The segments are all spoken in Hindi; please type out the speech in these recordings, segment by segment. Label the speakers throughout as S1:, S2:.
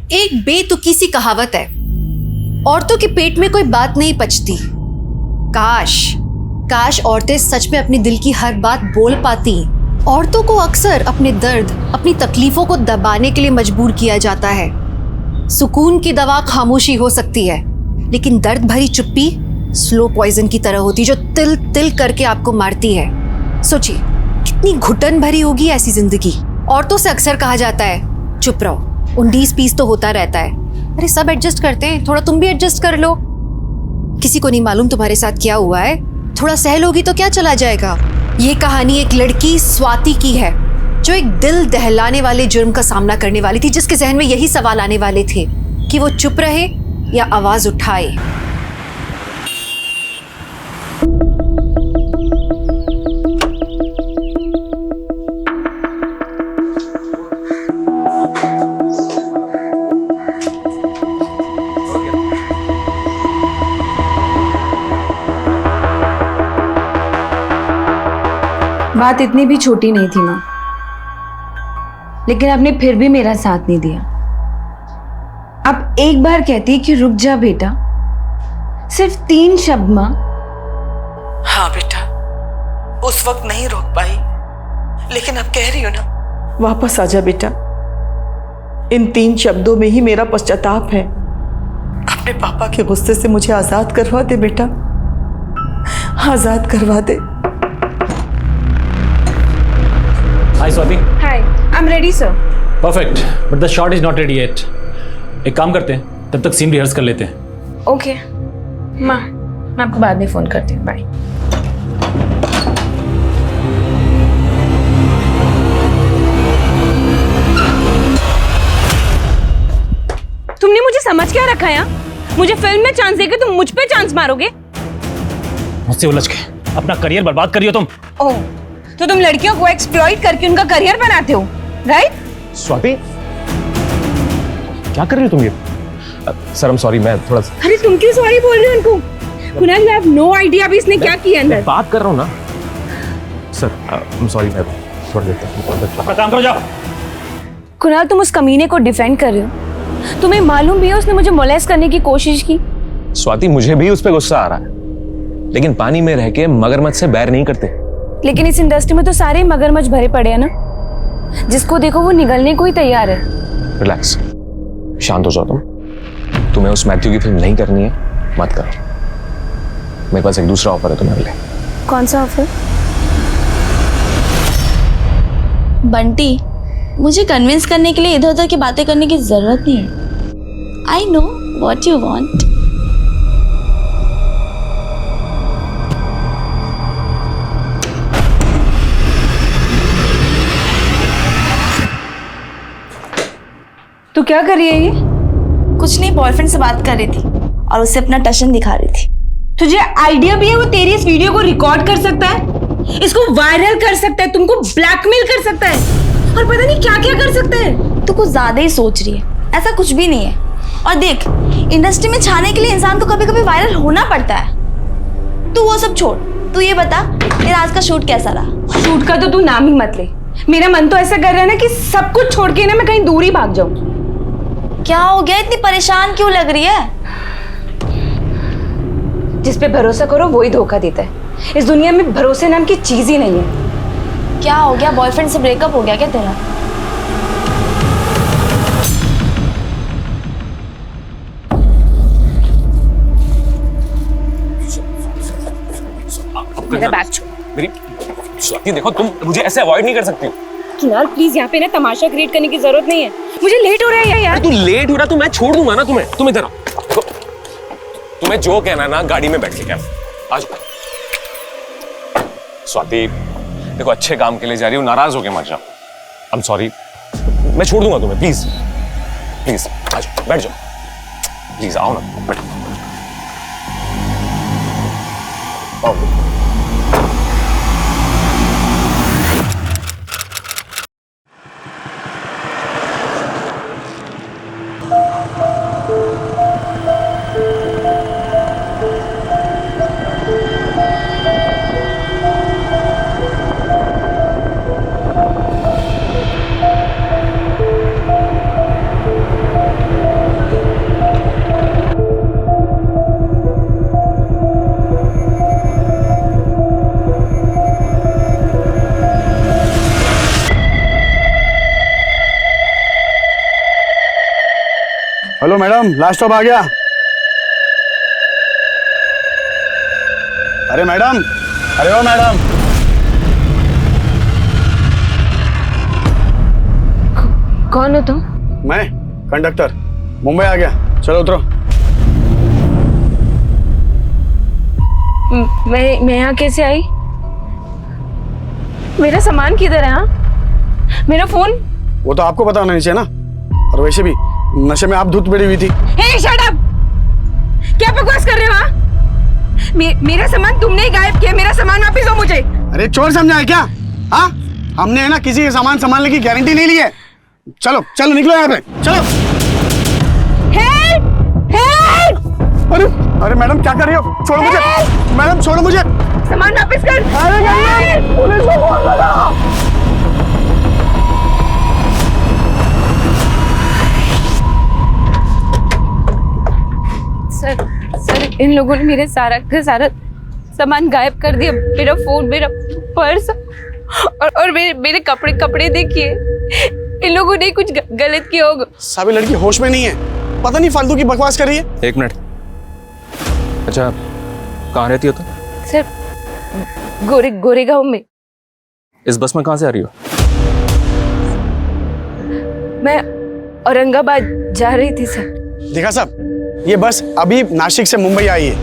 S1: एक बेतुकी सी कहावत है, औरतों के पेट में कोई बात नहीं पचती। काश काश औरतें सच में अपने दिल की हर बात बोल पाती। औरतों को अक्सर अपने दर्द, अपनी तकलीफों को दबाने के लिए मजबूर किया जाता है। सुकून की दवा खामोशी हो सकती है, लेकिन दर्द भरी चुप्पी स्लो पॉइजन की तरह होती, जो तिल तिल करके आपको मारती है। सोचिए कितनी घुटन भरी होगी ऐसी जिंदगी। औरतों से अक्सर कहा जाता है चुप रहो, 19-20 तो होता रहता है। अरे सब एडजस्ट करते हैं, थोड़ा तुम भी एडजस्ट कर लो। किसी को नहीं मालूम तुम्हारे साथ क्या हुआ है, थोड़ा सह लोगी तो क्या चला जाएगा। ये कहानी एक लड़की स्वाति की है, जो एक दिल दहलाने वाले जुर्म का सामना करने वाली थी, जिसके जहन में यही सवाल आने वाले थे कि वो चुप रहे या आवाज उठाए।
S2: बात इतनी भी छोटी नहीं थी माँ, लेकिन आपने फिर भी मेरा साथ नहीं दिया। आप एक बार कहती कि रुक जा बेटा, सिर्फ 3 शब्द माँ।
S3: हाँ बेटा, उस वक्त नहीं रोक पाई, लेकिन अब कह रही हो ना, वापस आजा बेटा। इन 3 शब्दों में ही मेरा पश्चाताप है। अपने पापा के गुस्से से मुझे आजाद करवा दे बेटा, आजाद करवा दे।
S4: Hi Swati.
S2: Hi, I'm ready sir.
S4: Perfect, but the shot is not ready yet. एक काम करते हैं, तब तक सीन रिहर्स कर लेते हैं।
S2: ओके माँ, मैं आपको बाद में फोन करती हूँ। बाय। तुमने मुझे समझ क्या रखा है? मुझे फिल्म में चांस देके तुम मुझ पे चांस मारोगे?
S4: मुझसे उलझ के अपना करियर बर्बाद करियो तुम।
S2: ओह, तो तुम लड़कियों को एक्सप्लॉइट करके उनका करियर बनाते हो, राइट?
S5: स्वाति, क्या कर रही हो तुम ये? सर, I'm sorry, मैं थोड़ा।
S2: अरे तुम क्यों सॉरी बोल रहे हो उनको? Kunal, you have no idea अभी इसने क्या किया अंदर।
S5: बात कर रहा हूँ ना सर, I'm sorry, मैं छोड़ देता हूँ।
S4: अपना काम करो, जाओ।
S2: कुणाल, तुम उस कमीने को डिफेंड कर रहे हो। तुम्हें मालूम भी है उसने मुझे मोलेस्ट करने की कोशिश की।
S5: स्वाति, मुझे भी उस पर गुस्सा आ रहा है, लेकिन पानी में रह के मगरमच्छ से बैर नहीं करते।
S2: लेकिन इस इंडस्ट्री में तो सारे मगरमच्छ भरे पड़े हैं ना, जिसको देखो वो निगलने को ही तैयार है।
S5: रिलैक्स, शांत हो जाओ तुम। तुम्हें उस मैथ्यू की फिल्म नहीं करनी है, मत करो। मेरे पास एक दूसरा ऑफर है तुम्हारे लिए।
S2: कौन सा ऑफर?
S6: बंटी, मुझे कन्विंस करने के लिए इधर उधर की बातें करने की जरूरत नहीं है। I know what you want.
S2: तू क्या कर रही है ये?
S6: कुछ नहीं, बॉयफ्रेंड से बात कर रही थी और उसे अपना टशन दिखा रही थी।
S2: तुझे आइडिया भी है वो तेरी इस वीडियो को रिकॉर्ड कर सकता है, इसको वायरल कर सकता है, तुमको ब्लैकमेल कर सकता है, और पता नहीं क्या क्या कर सकता है।
S6: तू कुछ ज्यादा ही सोच रही है, ऐसा कुछ भी नहीं है। और देख, इंडस्ट्री में छाने के लिए इंसान को कभी कभी वायरल होना पड़ता है। तू वो सब छोड़, तू ये बता तेरा आज का शूट कैसा रहा?
S2: शूट का तो तू नाम ही मत ले। मेरा मन तो ऐसा कर रहा है ना कि सब कुछ छोड़ के ना मैं कहीं दूर ही भाग जाऊं।
S6: क्या हो गया, इतनी परेशान क्यों लग रही है?
S2: जिस पे भरोसा करो वही धोखा देता है। इस दुनिया में भरोसे नाम की चीज ही नहीं है।
S6: क्या हो गया, बॉयफ्रेंड से ब्रेकअप हो गया क्या तेरा?
S2: मेरा बैग छोड़।
S5: मेरी स्वाति, देखो, तुम मुझे ऐसे अवॉइड नहीं कर सकती।
S2: कुणाल, प्लीज यहाँ पे ना तमाशा क्रिएट करने की जरूरत नहीं है। मुझे लेट हो रहा है यार।
S5: तू लेट हो रहा तो मैं छोड़ दूंगा ना तुम्हें। तुम इधर आओ। तुम्हें जो कहना है ना, गाड़ी में बैठ के क्या आ जाओ। स्वाति, देखो, अच्छे काम के लिए जा रही हो, नाराज होके मत जाओ। आई एम सॉरी, मैं छोड़ दूंगा तुम्हें। प्लीज प्लीज आ जाओ, बैठ जाओ। प्लीज आओ ना, बैठो। आओ।
S7: हेलो मैडम, लास्ट स्टॉप आ गया। अरे मैडम, अरे ओ मैडम।
S2: कौन हो तुम?
S7: मैं कंडक्टर, मुंबई आ गया। चलो उतरो।
S2: मैं यहाँ कैसे आई? मेरा सामान किधर है? हाँ, मेरा फोन?
S7: वो तो आपको पता होना नहीं चाहिए ना। और वैसे भी नशे में आप धुत पड़ी हुई थी।
S2: हे शट अप! क्या बकवास कर रहे हो? हाँ? मेरा सामान तुमने ही गायब किया। मेरा सामान वापस दो मुझे।
S7: अरे चोर समझा है क्या? हाँ, हमने है ना किसी के सामान संभालने की गारंटी नहीं ली है। चलो चलो निकलो यहाँ पे, चलो।
S2: हेल्प! हेल्प!
S7: अरे अरे मैडम क्या कर रही हो? छोड़ो मुझे मैडम, छोड़ो मुझे।
S2: सामान वापस कर।
S7: अरे मैडम, पुलिस को फोन लगाओ।
S2: सर इन लोगों ने मेरे सारा का सारा सामान गायब कर दिया। मेरा फोन, मेरा पर्स और मेरे कपड़े देखिए। इन लोगों ने कुछ गलत किया होगा।
S7: साबी लड़की होश में नहीं है, पता नहीं फालतू की बकवास कर रही है।
S5: एक मिनट। अच्छा, कहाँ रहती हो तुम?
S2: सर गोरेगांव में।
S5: इस बस में कहाँ से आ रही हो?
S2: मैं औरंगाबाद जा रही थी सर।
S7: देखा साहब, ये बस अभी नासिक से मुंबई आई है।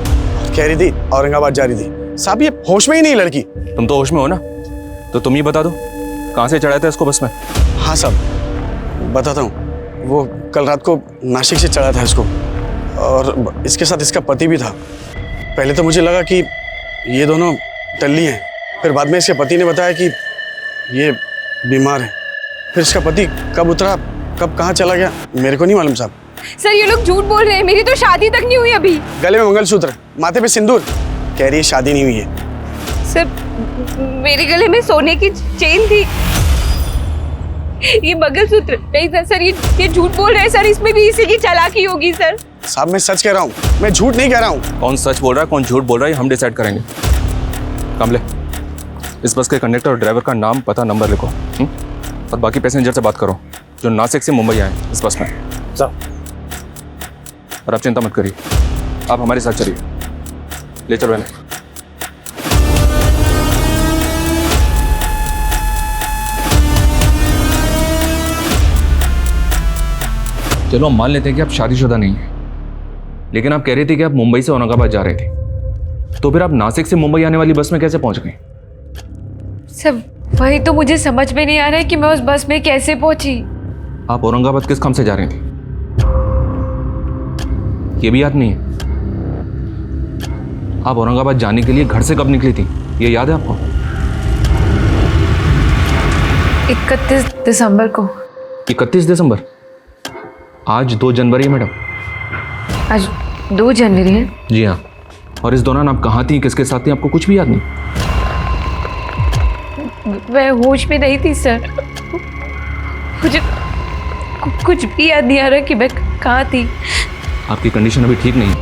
S7: कह रही थी औरंगाबाद जा रही थी। साहब ये होश में ही नहीं लड़की।
S5: तुम तो होश में हो ना, तो तुम ही बता दो कहाँ से चढ़ाया था इसको बस में?
S7: हाँ साहब बताता हूँ। वो कल रात को नासिक से चढ़ा था इसको, और इसके साथ इसका पति भी था। पहले तो मुझे लगा कि ये दोनों टल्ली हैं, फिर बाद में इसके पति ने बताया कि ये बीमार है। फिर इसका पति कब उतरा, कब कहाँ चला गया, मेरे को नहीं मालूम साहब।
S2: सर ये लोग झूठ बोल रहे हैं। मेरी तो शादी तक नहीं हुई अभी।
S7: गले में मंगलसूत्र, माथे पे सिंदूर, कह रही है शादी नहीं हुई है।
S2: सर मेरे गले में सोने की चेन थी। ये मंगलसूत्र नहीं था सर। ये झूठ बोल रहे हैं सर। इसमें भी इसी की चालाकी होगी सर।
S7: साहब मैं सच कह रहा हूँ, मैं झूठ नहीं कह रहा हूँ।
S5: कौन सच बोल रहा है, कौन झूठ बोल रहा है, हम डिसाइड करेंगे। कमले, इस बस के कंडक्टर और ड्राइवर का नाम, पता, नंबर लिखो। और बाकी पैसेंजर से बात करो जो नासिक से मुंबई आए इस बस में।
S7: साहब
S5: और आप चिंता मत करिए, आप हमारे साथ चलिए। ले चलो इन्हें। चलो हम मान लेते हैं कि आप शादीशुदा नहीं हैं, लेकिन आप कह रही थी कि आप मुंबई से औरंगाबाद जा रहे थे, तो फिर आप नासिक से मुंबई आने वाली बस में कैसे पहुंच गए?
S2: सर वही तो मुझे समझ में नहीं आ रहा है कि मैं उस बस में कैसे पहुंची।
S5: आप औरंगाबाद किस काम से जा रही थी, ये भी याद नहीं है? आप औरंगाबाद जाने के लिए घर से कब निकली थी, ये याद है आपको?
S2: 31 दिसंबर को।
S5: 31 दिसंबर? आज 2 जनवरी है मैडम।
S2: आज 2 जनवरी है?
S5: जी हाँ। और इस दौरान आप कहाँ थी, किसके साथ थी, आपको कुछ भी याद नहीं?
S2: मैं होश में नहीं थी सर। मुझे कुछ भी याद नहीं आ रहा कि मैं कहाँ थी।
S5: आपकी कंडीशन अभी ठीक नहीं है,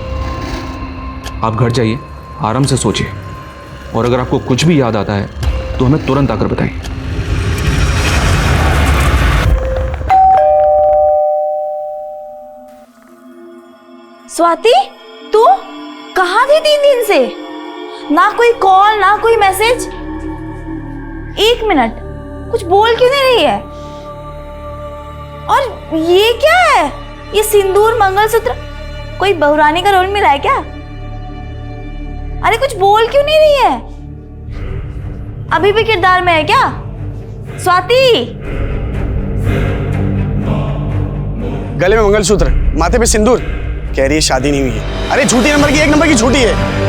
S5: आप घर जाइए, आराम से सोचिए, और अगर आपको कुछ भी याद आता है तो हमें तुरंत आकर बताइए।
S6: स्वाति, तू कहाँ थी 3 दिन से? ना कोई कॉल, ना कोई मैसेज। 1 मिनट, कुछ बोल क्यों नहीं रही है? और ये क्या है? ये सिंदूर, मंगलसूत्र, कोई बहुरानी का रोल में रहा है क्या? अरे कुछ बोल क्यों नहीं रही है? अभी भी किरदार में है क्या? स्वाति!
S7: गले में मंगलसूत्र, माथे पे सिंदूर, कह रही है शादी नहीं हुई है। अरे झूठी नंबर की, 1 नंबर की झूठी है।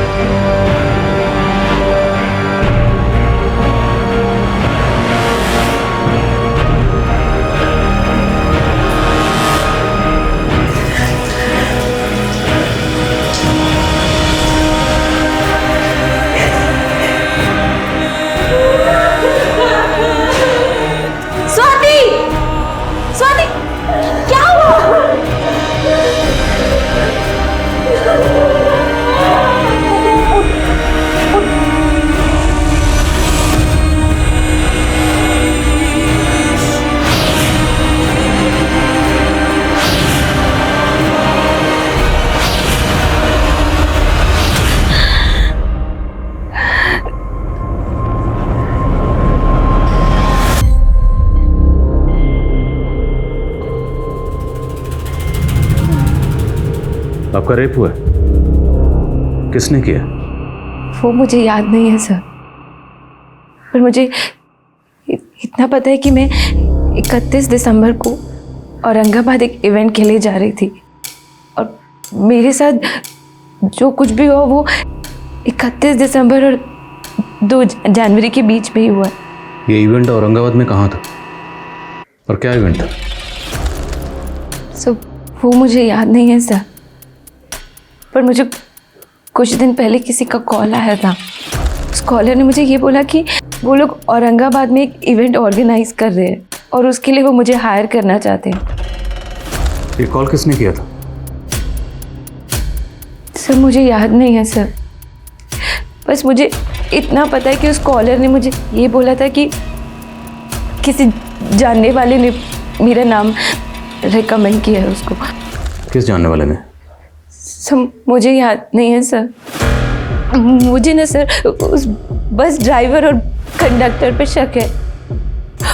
S6: स्वाति! स्वाति! क्या हुआ?
S8: आपका रेप हुआ है? किसने किया?
S2: वो मुझे याद नहीं है सर, पर मुझे इतना पता है कि मैं 31 दिसंबर को औरंगाबाद एक इवेंट के लिए जा रही थी और मेरे साथ जो कुछ भी हुआ वो 31 दिसंबर और 2 जनवरी के बीच में ही हुआ है।
S8: ये इवेंट औरंगाबाद में कहाँ था और क्या इवेंट था?
S2: सर वो मुझे याद नहीं है सर, पर मुझे कुछ दिन पहले किसी का कॉल आया था। उस कॉलर ने मुझे ये बोला कि वो लोग औरंगाबाद में एक इवेंट ऑर्गेनाइज कर रहे हैं और उसके लिए वो मुझे हायर करना चाहते हैं।
S8: ये कॉल किसने किया था?
S2: सर मुझे याद नहीं है सर, बस मुझे इतना पता है कि उस कॉलर ने मुझे ये बोला था कि किसी जानने वाले ने मेरा नाम रिकमेंड किया है उसको।
S8: किस जानने वाले ने?
S2: सर मुझे याद नहीं है सर, मुझे ना सर उस बस ड्राइवर और कंडक्टर पे शक है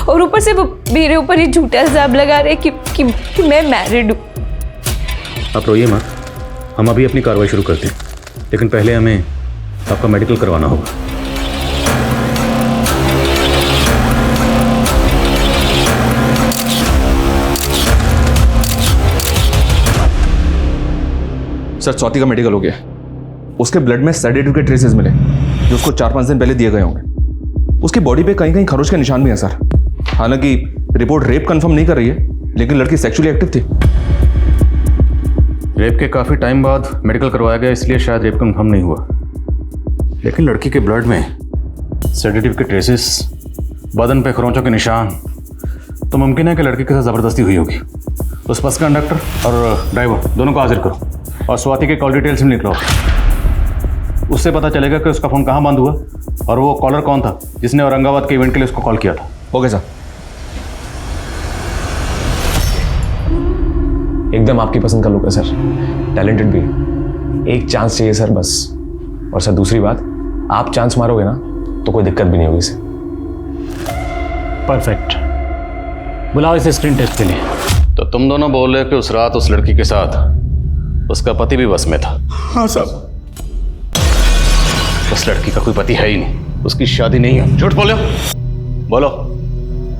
S2: और ऊपर से वो मेरे ऊपर ही झूठा इल्जाम लगा रहे कि मैं मैरिड हूँ।
S8: आप रोइए मत, हम अभी अपनी कार्रवाई शुरू करते हैं, लेकिन पहले हमें आपका मेडिकल करवाना होगा।
S5: सर स्वाति का मेडिकल हो गया। उसके ब्लड में सेडेटिव के ट्रेसेस मिले जो उसको 4-5 दिन पहले दिए गए होंगे। उसकी बॉडी पे कहीं कहीं खरोच के निशान भी हैं सर। हालांकि रिपोर्ट रेप कंफर्म नहीं कर रही है, लेकिन लड़की सेक्सुअली एक्टिव थी।
S8: रेप के काफ़ी टाइम बाद मेडिकल करवाया गया, इसलिए शायद रेप कंफर्म नहीं हुआ, लेकिन लड़की के ब्लड में सेडेटिव के ट्रेसेस, बदन पे खरोंचों के निशान, तो मुमकिन है कि लड़की के साथ ज़बरदस्ती हुई होगी। उस बस का कंडक्टर और ड्राइवर दोनों को हाजिर करो और स्वाति के कॉल डिटेल्स भी निकलो। उससे पता चलेगा कि उसका फ़ोन कहाँ बंद हुआ और वो कॉलर कौन था जिसने औरंगाबाद के इवेंट के लिए उसको कॉल किया था।
S5: Okay sir.
S9: एकदम आपकी पसंद का लुक है सर, टैलेंटेड भी है। एक चांस चाहिए सर बस। और सर दूसरी बात, आप चांस मारोगे ना तो कोई दिक्कत भी नहीं होगी सर।
S4: परफेक्ट, बुलाओ इसे स्क्रीन टेस्ट के लिए।
S8: तो तुम दोनों बोल रहे हो कि उस रात उस लड़की के साथ उसका पति भी बस में था?
S7: हाँ साहब।
S8: उस लड़की का कोई पति है ही नहीं, उसकी शादी नहीं है। झूठ बोलो, बोलो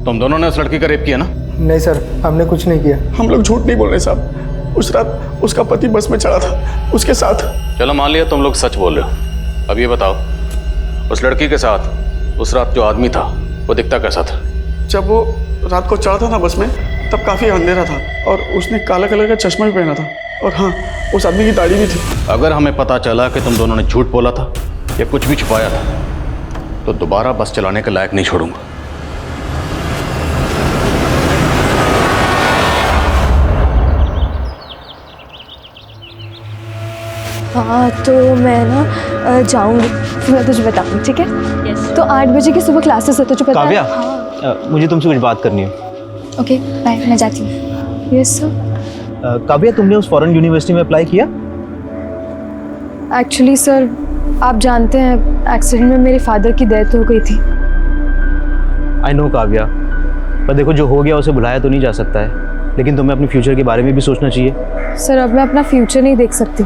S8: तुम दोनों ने उस लड़की का रेप किया ना?
S10: नहीं सर, हमने कुछ नहीं किया।
S7: हम लोग झूठ नहीं बोल रहे साहब। उस रात उसका पति बस में चढ़ा था, उसके साथ।
S8: चलो मान लिया तुम लोग सच बोल रहे हो। अब ये बताओ, उस लड़की के साथ उस रात जो आदमी था वो दिखता कैसा था?
S7: जब वो रात को चढ़ा था ना बस में, तब काफ़ी अंधेरा था और उसने काला कलर का चश्मा भी पहना था और हाँ, उस आदमी की दाढ़ी भी थी।
S8: अगर हमें पता चला कि तुम दोनों ने झूठ बोला था या कुछ भी छुपाया था तो दोबारा बस चलाने के लायक नहीं छोड़ूंगा।
S2: हाँ तो मैं ना जाऊँगी, फिर मैं तुझे बताऊँगी, ठीक है? तो 8 बजे की सुबह क्लासेस है, तुझे पता है?
S10: काव्या,
S2: हाँ।
S10: मुझे तुमसे कुछ बात करनी है।
S2: ओके बाय, मैं जाती हूँ। Yes sir.
S10: काव्या, तुमने उस फॉरेन यूनिवर्सिटी में अप्लाई किया?
S2: एक्चुअली सर, आप जानते हैं एक्सीडेंट में मेरे फादर की डेथ हो गई थी।
S10: आई नो काव्या, पर देखो जो हो गया उसे भुलाया तो नहीं जा सकता है, लेकिन तुम्हें अपने फ्यूचर के बारे में भी सोचना चाहिए।
S2: सर अब मैं अपना फ्यूचर नहीं देख सकती,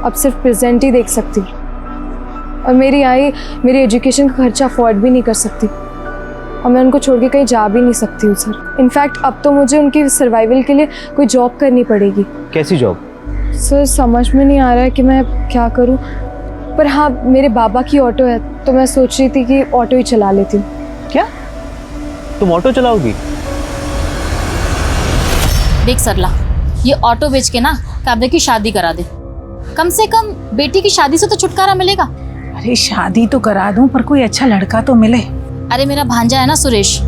S2: अब सिर्फ प्रेजेंट ही देख सकती, और मेरी आई मेरी एजुकेशन का खर्चा अफोर्ड भी नहीं कर सकती, और मैं उनको छोड़ के कहीं जा भी नहीं सकती हूँ सर। इनफैक्ट अब तो मुझे उनकी सर्वाइवल के लिए कोई जॉब करनी पड़ेगी।
S10: कैसी जॉब?
S2: सर समझ में नहीं आ रहा है कि मैं क्या करूँ, पर हाँ मेरे बाबा की ऑटो है तो मैं सोच रही थी कि ऑटो ही चला लेती हूँ।
S10: क्या तुम ऑटो चलाओगी?
S11: देख सरला, ये ऑटो बेच के ना काव्या की शादी करा दे। कम से कम बेटी की शादी से तो छुटकारा मिलेगा।
S12: अरे शादी तो करा दूं, पर कोई अच्छा लड़का तो मिले।
S11: अरे मेरा भांजा है ना सुरेश,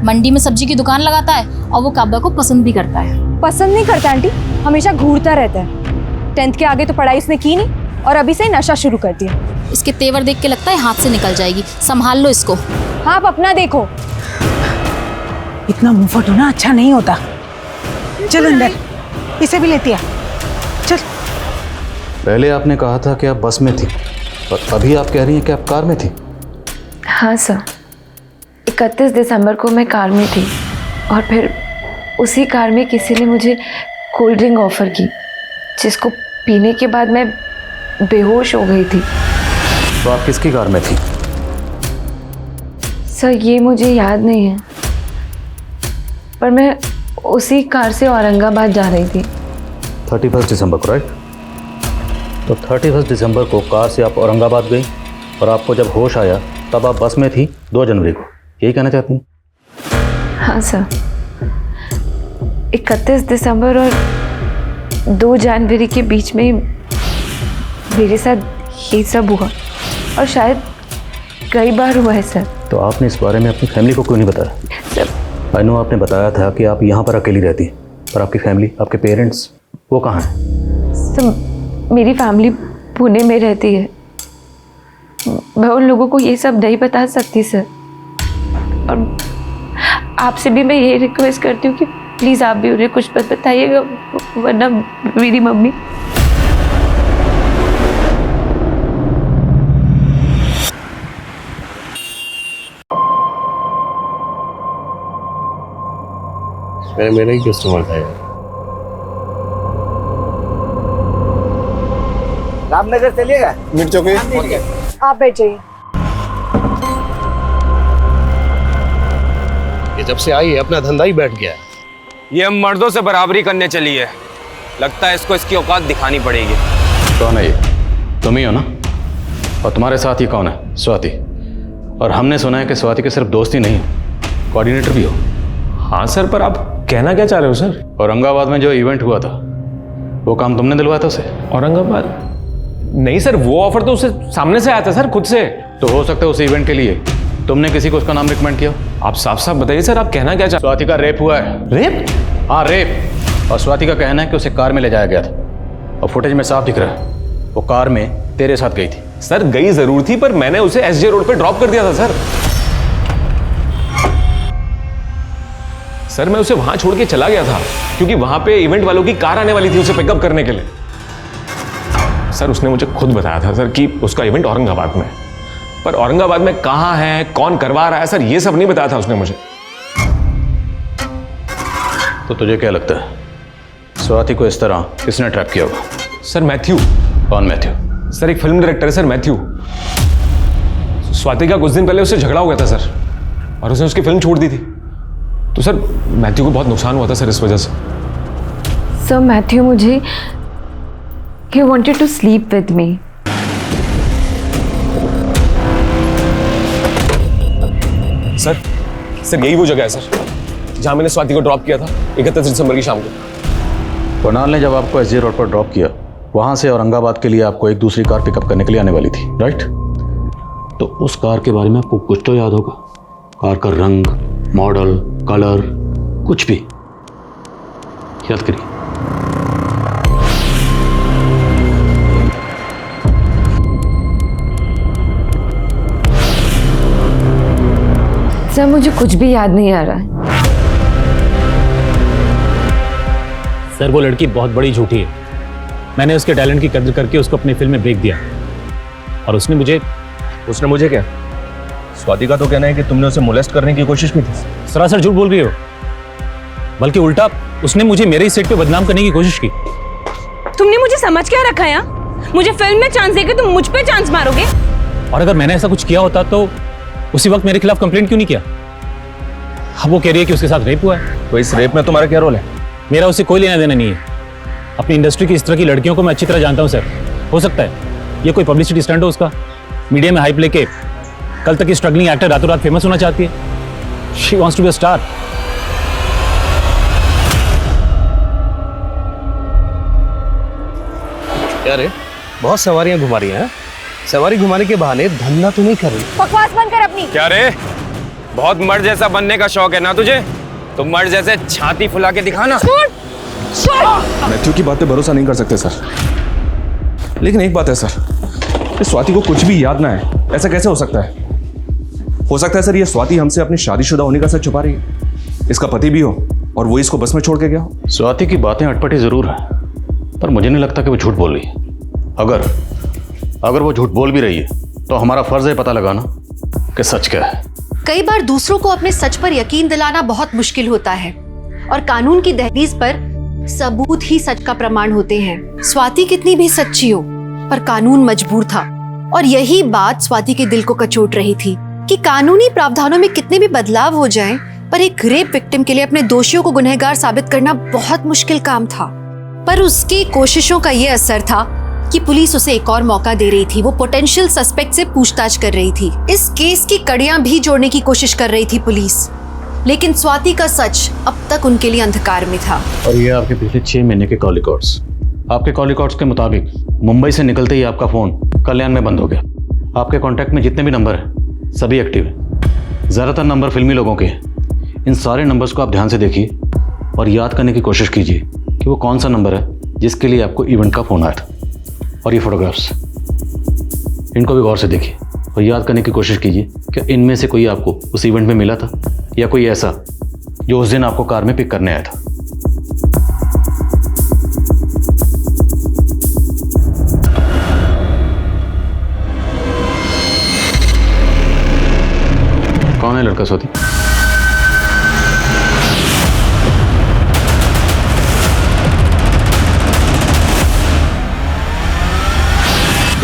S11: मंडी में सब्जी की दुकान लगाता है और वो काव्या को पसंद भी करता है।
S2: पसंद नहीं करता आंटी, हमेशा घूरता रहता है। 10th के आगे तो पढ़ाई उसने की नहीं और अभी से नशा शुरू कर दिया।
S11: इसके तेवर देख के लगता है हाथ से निकल जाएगी, संभाल लो इसको।
S2: हाँ आप अपना देखो।
S12: इतना मुंहफट होना अच्छा नहीं होता। चल अंदर, इसे भी लेती आ। चल।
S8: पहले आपने कहा था कि आप बस में थी और अभी आप कह रही हैं कि आप कार में थी।
S2: हाँ सर, 31 दिसंबर को मैं कार में थी और फिर उसी कार में किसी ने मुझे कोल्ड ड्रिंक ऑफर की, जिसको पीने के बाद मैं बेहोश हो गई थी।
S8: तो आप किसकी कार में थी?
S2: सर ये मुझे याद नहीं है, पर मैं उसी कार से औरंगाबाद जा रही थी।
S8: 31 दिसंबर को, राइट? तो 31 दिसंबर को कार से आप औरंगाबाद गई और आपको जब होश आया तब आप बस में थी 2 जनवरी को, यही कहना चाहती हैं?
S2: हाँ सर, 31 दिसंबर और 2 जनवरी के बीच में मेरे साथ ये सब हुआ, और शायद कई बार हुआ है सर।
S8: तो आपने इस बारे में अपनी फैमिली को क्यों नहीं बताया?
S2: सर
S8: आई नो आपने बताया था कि आप यहाँ पर अकेली रहती हैं, पर आपकी फैमिली, आपके पेरेंट्स, वो कहाँ हैं?
S2: सर मेरी फैमिली पुणे में रहती है, मैं उन लोगों को ये सब नहीं बता सकती सर। और आपसे भी मैं ये रिक्वेस्ट करती हूँ कि प्लीज़ आप भी उन्हें कुछ मत बताइएगा, वरना मेरी मम्मी।
S9: मेरा ही कस्टमर था यार।
S13: रामनगर चलिएगा?
S7: मिर्च चौकी।
S14: आप बैठ जाइए।
S9: ये जब से आई है अपना धंधा ही बैठ गया है।
S15: ये हम मर्दों से बराबरी करने चली है, लगता है इसको इसकी औकात दिखानी पड़ेगी।
S8: कौन है ये? तुम ही हो ना? और तुम्हारे साथ ही कौन है? स्वाति। और हमने सुना है कि स्वाति के सिर्फ दोस्त ही नहीं, कोऑर्डिनेटर भी हो।
S9: हाँ सर, पर आप कहना क्या चाह रहे हो सर?
S8: औरंगाबाद में जो इवेंट हुआ था वो काम तुमने दिलवाया था उसे?
S9: औरंगाबाद? नहीं सर, वो ऑफर तो उसे सामने से आया था सर, खुद से।
S8: तो हो सकता है उस इवेंट के लिए तुमने किसी को उसका नाम रिकमेंड किया?
S9: आप साफ साफ बताइए सर, आप कहना क्या चाह?
S8: स्वाति का रेप हुआ है।
S9: रेप?
S8: हाँ रेप। और स्वाति का कहना है कि उसे कार में ले जाया गया था, और फुटेज में साफ दिख रहा है वो कार में तेरे साथ गई थी।
S9: सर गई जरूर थी, पर मैंने उसे एसजे रोड पे ड्रॉप कर दिया था सर। सर मैं उसे वहां छोड़ के चला गया था क्योंकि वहां पे इवेंट वालों की कार आने वाली थी उसे पिकअप करने के लिए। सर उसने मुझे खुद बताया था सर कि उसका इवेंट औरंगाबाद में है, पर औरंगाबाद में कहां है, कौन करवा रहा है, सर ये सब नहीं बताया था उसने मुझे।
S8: तो तुझे क्या लगता है स्वाति को इस तरह किसने ट्रैप किया होगा?
S9: Sir Matthew.
S8: कौन मैथ्यू?
S9: सर एक फिल्म डायरेक्टर है सर, मैथ्यू। स्वाति का कुछ दिन पहले उससे झगड़ा हो गया था सर, और उसने उसकी फिल्म छोड़ दी थी। तो सर मैथ्यू को बहुत नुकसान हुआ था सर इस वजह से।
S2: सर मैथ्यू मुझे he wanted to sleep with me.
S9: Sir यही वो जगह है सर जहां मैंने स्वाति को ड्रॉप किया था 31 दिसंबर की शाम को।
S8: कुणाल ने जब आपको एसजे रोड पर ड्रॉप किया, वहां से औरंगाबाद के लिए आपको एक दूसरी कार पिकअप करने के लिए आने वाली थी, राइट? तो उस कार के बारे में आपको कुछ तो याद होगा? कार का रंग, मॉडल, कलर, कुछ भी याद करिए।
S2: सर मुझे कुछ भी याद नहीं आ रहा है।
S4: सर वो लड़की बहुत बड़ी झूठी है। मैंने उसके टैलेंट की कदर करके उसको अपनी फिल्म में ब्रेक दिया, और उसने मुझे क्या?
S5: स्वाति का तो कहना है कि तुमने उसे मोलेस्ट करने की कोशिश की थी।
S4: सरासर झूठ बोल रही हो, बल्कि उल्टा उसने मुझे मेरे ही सेट पे बदनाम करने की कोशिश की।
S14: तुमने मुझे समझ क्या रखा है? मुझे फिल्म में चांस देके तुम मुझ पे चांस मारोगे?
S4: और अगर मैंने ऐसा कुछ किया होता तो उसी वक्त मेरे खिलाफ कंप्लेंट क्यों नहीं किया? अब वो कह रही है कि उसके साथ रेप हुआ है।
S5: तो इस रेप में तुम्हारा क्या रोल है?
S4: मेरा उससे कोई लेना देना नहीं है। अपनी इंडस्ट्री की इस तरह की लड़कियों को मैं अच्छी तरह जानता हूँ सर। हो सकता है ये कोई पब्लिसिटी स्टंट हो उसका, मीडिया में हाइप लेके कल तक की स्ट्रगलिंग एक्टर रातों रात फेमस होना चाहती है। She wants to be a star.
S15: क्या रे, बहुत सवारियां घुमा रही हैं? सवारी घुमाने के बहाने धंधा तो नहीं कर रही?
S14: बकवास बंद कर अपनी।
S15: क्या रे, बहुत मर्द जैसा बनने का शौक है ना तुझे? तो मर्द जैसे छाती फुला के दिखाना।
S5: मैथ्यू की बात पे भरोसा नहीं कर सकते सर, लेकिन एक बात है सर, कि स्वाति को कुछ भी याद ना है, ऐसा कैसे हो सकता है? हो सकता है सर ये स्वाति हमसे अपनी शादीशुदा होने का सच छुपा रही है, इसका पति भी हो और वो इसको बस में छोड़ के गया हो।
S8: स्वाति की बातें अटपटी जरूर है, पर मुझे नहीं लगता कि वो झूठ बोल रही है। अगर वो झूठ बोल भी रही है तो हमारा फर्ज है पता लगाना कि सच क्या है।
S1: कई बार दूसरों को अपने सच पर यकीन दिलाना बहुत मुश्किल होता है, और कानून की दहलीज पर सबूत ही सच का प्रमाण होते हैं। स्वाति कितनी भी सच्ची हो, पर कानून मजबूर था। और यही बात स्वाति के दिल को कचोट रही थी कि कानूनी प्रावधानों में कितने भी बदलाव हो जाएं, पर एक रेप विक्टिम के लिए अपने दोषियों को गुनहगार साबित करना बहुत मुश्किल काम था। पर उसकी कोशिशों का ये असर था कि पुलिस उसे एक और मौका दे रही थी। वो पोटेंशियल सस्पेक्ट से पूछताछ कर रही थी। इस केस की कड़ियां भी जोड़ने की कोशिश कर रही थी पुलिस, लेकिन स्वाति का सच अब तक उनके लिए अंधकार में था।
S8: और ये आपके पिछले 6 महीने के कॉल रिकॉर्ड्स। आपके कॉल रिकॉर्ड्स के मुताबिक मुंबई से निकलते ही आपका फ़ोन कल्याण में बंद हो गया। आपके कॉन्टैक्ट में जितने भी नंबर हैं सभी एक्टिव हैं, ज़्यादातर नंबर फिल्मी लोगों के हैं। इन सारे नंबर्स को आप ध्यान से देखिए और याद करने की कोशिश कीजिए कि वो कौन सा नंबर है जिसके लिए आपको इवेंट का फ़ोन आया था। और ये फ़ोटोग्राफ्स, इनको भी गौर से देखिए और याद करने की कोशिश कीजिए कि इनमें से कोई आपको उस इवेंट में मिला था या कोई ऐसा जो उस दिन आपको कार में पिक करने आया था। कौन है लड़का स्वाति?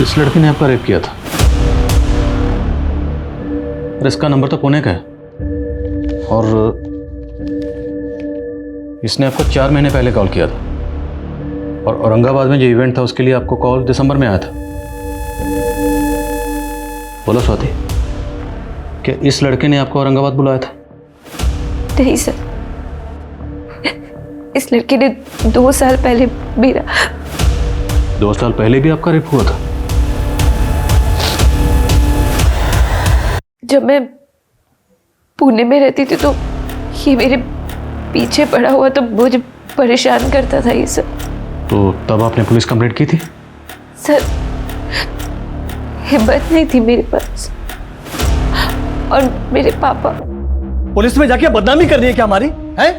S8: इस लड़के ने आपका रेप किया था और इसका नंबर तो पुणे का है और इसने आपको 4 महीने पहले कॉल किया था और औरंगाबाद में जो इवेंट था उसके लिए आपको कॉल दिसंबर में आया था। बोलो स्वाति, क्या इस लड़के ने आपको औरंगाबाद बुलाया था?
S2: नहीं सर, इस लड़के ने 2 साल पहले मेरा
S8: 2 साल पहले भी आपका रेप हुआ था?
S2: जब मैं पुणे में रहती थी तो ये मेरे पीछे पड़ा हुआ तो मुझे परेशान करता था ये सब।
S8: तो तब आपने पुलिस कंप्लेंट की थी?
S2: सर, हिम्मत नहीं थी मेरे पास और मेरे पापा।
S13: पुलिस में जाके बदनामी करनी है क्या हमारी? है?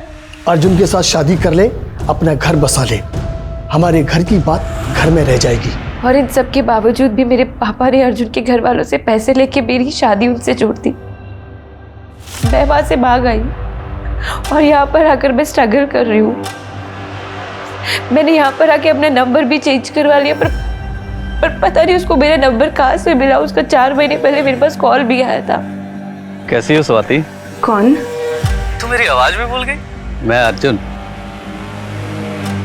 S13: अर्जुन के साथ शादी कर ले, अपना घर बसा ले, हमारे घर की बात घर में रह जाएगी।
S2: और इन सब के बावजूद भी मेरे पापा ने अर्जुन के घर वालों से पैसे लेके मेरी शादी उनसे जोड़ दी। मैं वहां से भाग आई और यहाँ पर आकर मैं स्ट्रगल कर रही हूँ। मैंने यहाँ पर आके अपना नंबर भी चेंज करवा लिया, पर पता नहीं उसको मेरा नंबर कहाँ से मिला। उसका 4 महीने पहले मेरे पास कॉल भी आया था।
S10: कैसी हो स्वाति?
S2: कौन?
S10: तू मेरी आवाज भी भूल गई? मैं अर्जुन।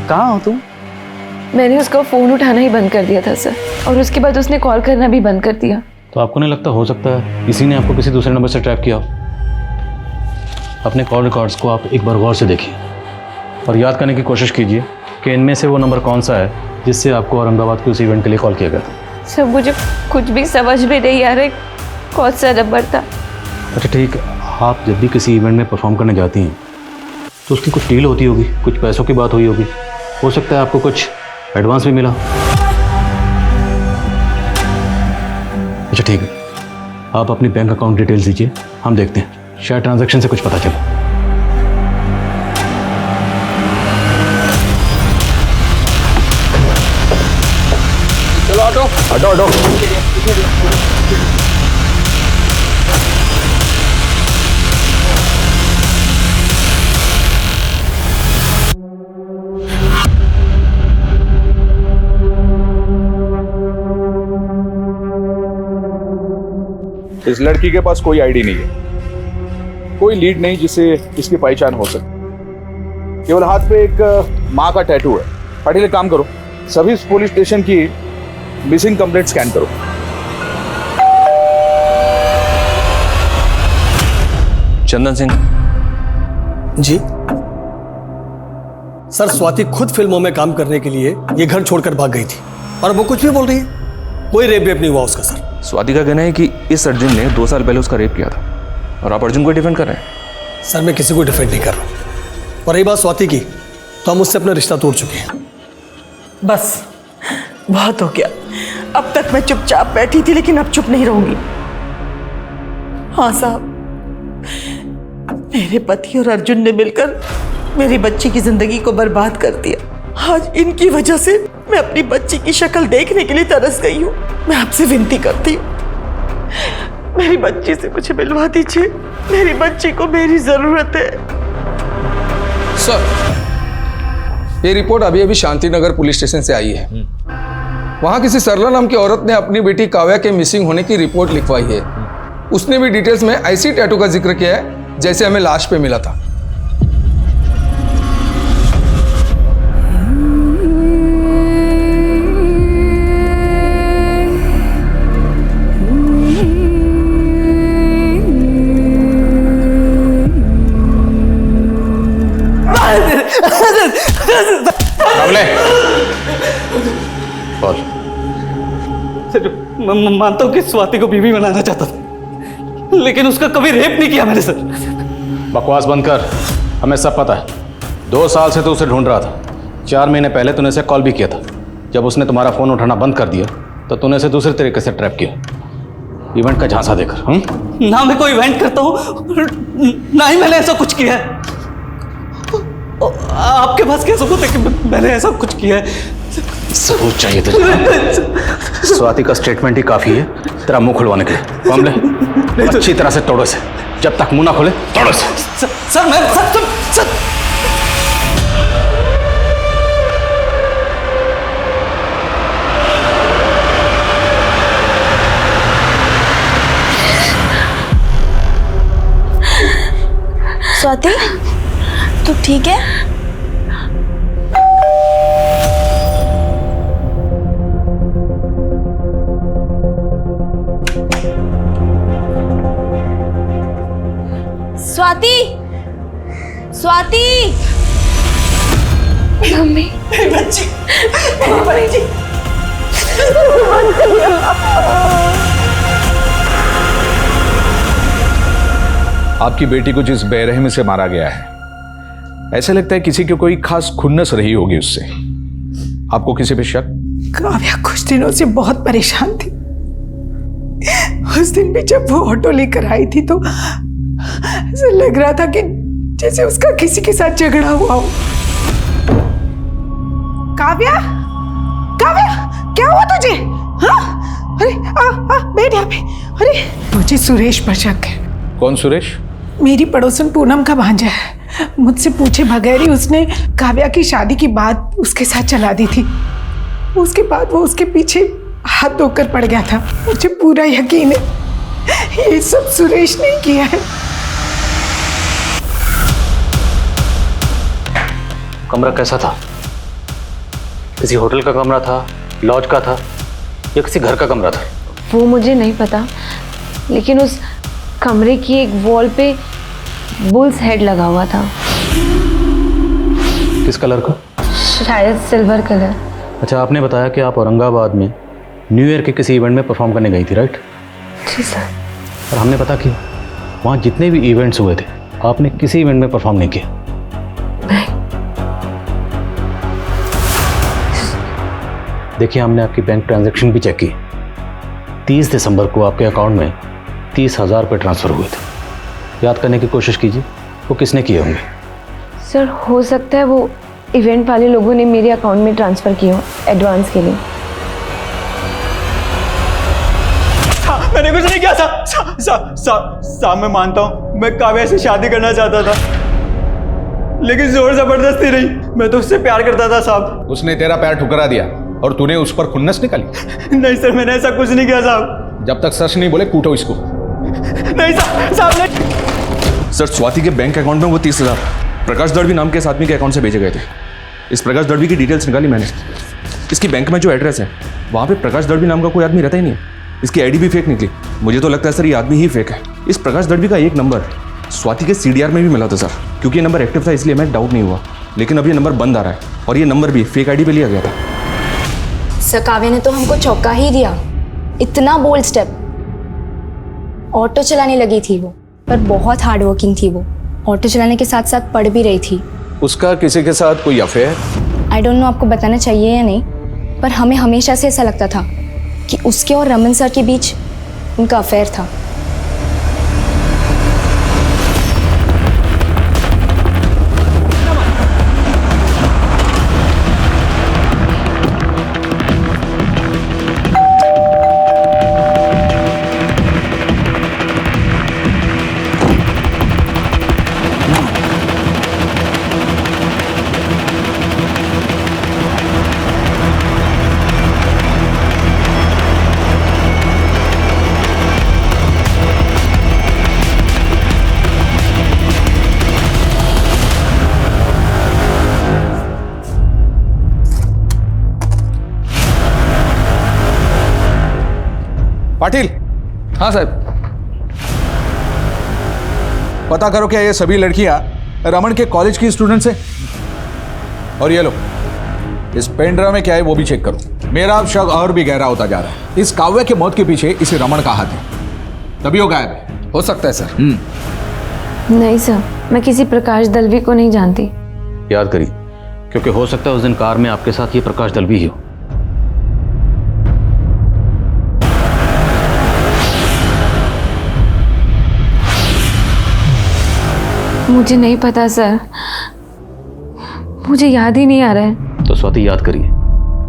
S10: कहाँ हो तुम?
S2: मैंने उसका फ़ोन उठाना ही बंद कर दिया था सर, और उसके बाद उसने कॉल करना भी बंद कर दिया।
S8: तो आपको नहीं लगता हो सकता है इसी ने आपको किसी दूसरे नंबर से ट्रैप किया हो? अपने कॉल रिकॉर्ड्स को आप एक बार गौर से देखिए और याद करने की कोशिश कीजिए कि इनमें से वो नंबर कौन सा है जिससे आपको औरंगाबाद के उस इवेंट के लिए कॉल किया गया था।
S2: सर, मुझे कुछ भी समझ में नहीं आ रहा कौन सा नंबर था।
S8: अच्छा ठीक है, आप जब भी किसी इवेंट में परफॉर्म करने जाती हैं तो उसकी कुछ डील होती होगी, कुछ पैसों की बात हुई होगी, हो सकता है आपको कुछ एडवांस भी मिला। अच्छा ठीक है, आप अपनी बैंक अकाउंट डिटेल्स दीजिए, हम देखते हैं शायद ट्रांजैक्शन से कुछ पता चले।
S15: चलो ऑटो
S5: हटो हटो।
S16: इस लड़की के पास कोई आईडी नहीं है, कोई लीड नहीं जिससे इसकी पहचान हो सके। केवल हाथ पे एक माँ का टैटू है। पाटिल एक काम करो, सभी पुलिस स्टेशन की मिसिंग कंप्लेंट स्कैन करो।
S5: चंदन सिंह
S13: जी सर, स्वाति खुद फिल्मों में काम करने के लिए ये घर छोड़कर भाग गई थी और वो कुछ भी बोल रही है। कोई रेप नहीं हुआ उसका सर।
S5: स्वाति का कहना है कि इस अर्जुन ने 2 साल पहले उसका रेप किया था और आप अर्जुन को डिफेंड कर रहे हैं।
S13: सर, मैं किसी को डिफेंड नहीं कर रहा हूं। और रही बात स्वाति की, तो हम उससे अपना रिश्ता तोड़ चुके हैं।
S3: बस बहुत हो गया। अब तक मैं चुपचाप बैठी थी, लेकिन अब चुप नहीं रहूंगी। हाँ साहब, मेरे पति और अर्जुन ने मिलकर मेरी बच्ची की जिंदगी को बर्बाद कर दिया। आज इनकी वजह से मैं अपनी बच्ची की शक्ल देखने के लिए तरस गई हूँ। मैं आपसे विनती करती हूँ, मेरी बच्ची से मुझे मिलवा दीजिए। मेरी बच्ची को मेरी जरूरत है।
S16: सर,
S17: ये रिपोर्ट अभी अभी शांतिनगर पुलिस स्टेशन से आई है। वहाँ किसी सरला नाम की औरत ने अपनी बेटी काव्या के मिसिंग होने की रिपोर्ट लिखवाई है। उसने भी डिटेल्स में ऐसी टैटू का जिक्र किया है जैसे हमें लाश पे मिला था।
S10: मैं मानता हूँ कि स्वाति को बीवी बनाना चाहता था, लेकिन उसका कभी रेप नहीं किया मैंने सर।
S8: बकवास बंद कर, हमें सब पता है। 2 साल से तो उसे ढूंढ रहा था। 4 महीने पहले तूने उसे कॉल भी किया था। जब उसने तुम्हारा फोन उठाना बंद कर दिया तो तूने उसे दूसरे तरीके से ट्रैप किया, इवेंट का झांसा देकर।
S10: ना मैं कोई इवेंट करता हूँ, ना ही मैंने ऐसा कुछ किया है। आपके पास क्या सबूत है कि मैंने ऐसा कुछ किया है?
S8: सबूत चाहिए तुझे? स्वाति का स्टेटमेंट ही काफी है तेरा मुंह खुलवाने के लिए। कमले, अच्छी तरह से तोड़ो से। जब तक मुंह ना खोले तोड़ो से।
S10: सर मैं सर
S6: स्वाति, तू ठीक है? स्वाति, स्वाति,
S12: मम्मी,
S10: बच्ची,
S12: जी।
S16: आपकी बेटी को जिस बेरहमी से मारा गया है, ऐसा लगता है किसी की कोई खास खुन्नस रही होगी उससे। आपको किसी पे शक?
S12: काव्या कुछ दिनों से बहुत परेशान थी। उस दिन भी जब वो ऑटो लेकर आई थी तो ऐसा लग रहा था कि जैसे उसका किसी के साथ झगड़ा हुआ हो। काव्या, काव्या, क्या हुआ तुझे? हाँ? अरे बैठ यहाँ पे। अरे मुझे सुरेश पर शक है।
S16: कौन सुरेश?
S12: मेरी पड़ोसन पूनम का भांजा है। मुझसे पूछे बगैर ही उसने काव्या की शादी की बात उसके साथ चला दी थी। उसके बाद वो उसके पीछे हाथ धोकर पड़ गया था। मुझे पूरा यकीन है ये सब सुरेश ने किया है।
S8: कमरा कैसा था? किसी होटल का कमरा था, लॉज का था, या किसी घर का कमरा था?
S2: वो मुझे नहीं पता, लेकिन उस कमरे की एक वॉल पे बुल्स हेड लगा हुआ था।
S8: किस कलर का?
S2: शायद सिल्वर कलर।
S8: अच्छा, आपने बताया कि आप औरंगाबाद में न्यू ईयर के किसी इवेंट में परफॉर्म करने गई थी, राइट?
S2: जी सर।
S8: और हमने पता किया वहाँ जितने भी इवेंट्स हुए थे आपने किसी इवेंट में परफॉर्म नहीं किया। देखिए, हमने आपकी बैंक ट्रांजैक्शन भी चेक की। 30 दिसंबर को आपके अकाउंट में 30,000 रुपये ट्रांसफ़र हुए थे। याद करने की कोशिश कीजिए वो किसने किए होंगे।
S2: सर, हो सकता है वो इवेंट वाले लोगों ने मेरे अकाउंट में ट्रांसफ़र किए हो एडवांस के लिए।
S10: मैंने कुछ नहीं किया साहब। मैं मानता हूँ मैं काव्या से शादी करना चाहता था, लेकिन जोर जबरदस्ती नहीं। मैं तो उससे प्यार करता था साहब।
S16: उसने तेरा पैर ठुकरा दिया और तूने उस पर खुन्नस निकाली?
S10: नहीं सर, मैंने ऐसा कुछ नहीं किया साहब।
S16: जब तक सच नहीं बोले कूटो इसको।
S10: नहीं साहब नहीं।
S5: सर, स्वाति के बैंक अकाउंट में वो 30,000 प्रकाश दड़वी नाम के इस आदमी के अकाउंट से भेजे गए थे। इस प्रकाश दड़वी की डिटेल्स निकाली मैंने। इसकी बैंक में जो एड्रेस है वहाँ पे प्रकाश दड़वी नाम का कोई आदमी रहता ही नहीं है। इसकी आईडी भी फेक निकली। मुझे तो लगता है सर ये आदमी ही फेक है। इस प्रकाश दड़वी का एक नंबर स्वाति के CDR में भी मिला था सर। क्योंकि ये नंबर एक्टिव था इसलिए मैं डाउट नहीं हुआ, लेकिन अब ये नंबर बंद आ रहा है और ये नंबर भी फेक आईडी पे लिया गया था।
S6: सर, काव्या ने तो हमको चौंका ही दिया। इतना बोल्ड स्टेप। ऑटो चलाने लगी थी वो, पर बहुत हार्ड वर्किंग थी वो। ऑटो चलाने के साथ साथ पढ़ भी रही थी।
S16: उसका किसी के साथ कोई अफेयर?
S6: आई डोंट नो आपको बताना चाहिए या नहीं, पर हमें हमेशा से ऐसा लगता था कि उसके और रमन सर के बीच उनका अफेयर था।
S16: पाटिल।
S17: हाँ साहब।
S16: पता करो क्या ये सभी लड़कियां रमन के कॉलेज की स्टूडेंट्स हैं। और ये लो, इस पेन ड्राइव में क्या है वो भी चेक करो। मेरा शक और भी गहरा होता जा रहा है। इस काव्या की मौत के पीछे इसे रमन का हाथ है, तभी वो गायब है।
S17: हो सकता है सर।
S2: नहीं सर, मैं किसी प्रकाश दलवी को नहीं जानती।
S8: याद करिए, क्योंकि हो सकता है उस दिन कार में आपके साथ ये प्रकाश दलवी ही हो।
S2: मुझे नहीं पता सर, मुझे याद ही नहीं आ रहा है।
S8: तो स्वाति याद करिए,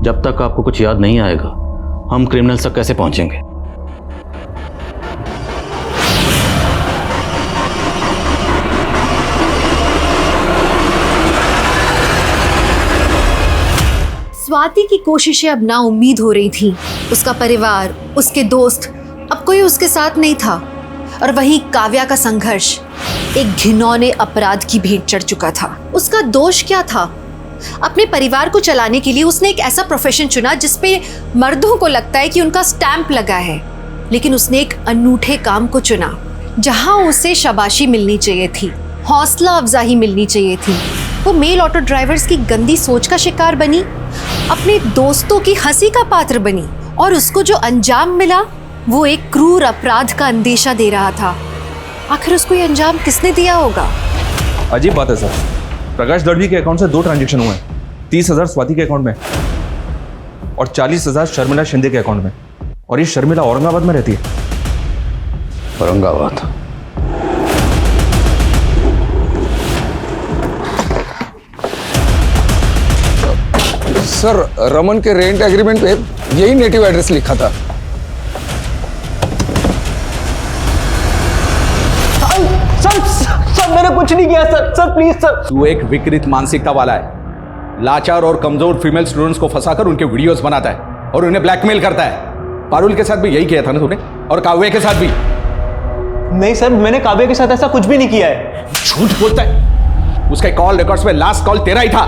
S8: जब तक आपको कुछ याद नहीं आएगा हम क्रिमिनल्स तक कैसे पहुंचेंगे।
S1: स्वाति की कोशिशें अब ना उम्मीद हो रही थी। उसका परिवार, उसके दोस्त, अब कोई उसके साथ नहीं था। और वहीं काव्या का संघर्ष एक घिनौने अपराध की भेंट चढ़ चुका था। उसका दोष क्या था? अपने परिवार को चलाने के लिए उसने एक ऐसा प्रोफेशन चुना जिसपे मर्दों को लगता है कि उनका स्टैंप लगा है, लेकिन उसने एक अनूठे काम को चुना जहां उसे शाबाशी मिलनी चाहिए थी, हौसला अफजाई मिलनी चाहिए थी। वो मेल ऑटो ड्राइवर्स की गंदी सोच का शिकार बनी, अपने दोस्तों की हंसी का पात्र बनी, और उसको जो अंजाम मिला वो एक क्रूर अपराध का अंदेशा दे रहा था। आखिर उसको ये अंजाम किसने दिया होगा?
S5: अजीब बात है सर, प्रकाश दलवी के अकाउंट से 2 ट्रांजैक्शन हुए हैं। 30,000 स्वाति के अकाउंट में और 40,000 शर्मिला शिंदे के अकाउंट में। और ये शर्मिला औरंगाबाद में रहती है।
S8: औरंगाबाद?
S17: सर, रमन के रेंट एग्रीमेंट पे यही नेटिव एड्रेस लिखा था।
S10: सर मैंने कुछ नहीं किया सर। Sir please sir.
S16: तू एक विकृत मानसिकता वाला है। लाचार और कमजोर फीमेल स्टूडेंट्स को फंसाकर उनके वीडियोस बनाता है और उन्हें ब्लैकमेल करता है। पारुल के साथ भी यही किया था ना तूने, और काव्या के साथ भी?
S10: नहीं सर, मैंने काव्या के साथ ऐसा कुछ भी नहीं किया है।
S16: झूठ बोलता है। उसके कॉल रिकॉर्ड्स में लास्ट कॉल तेरा ही था।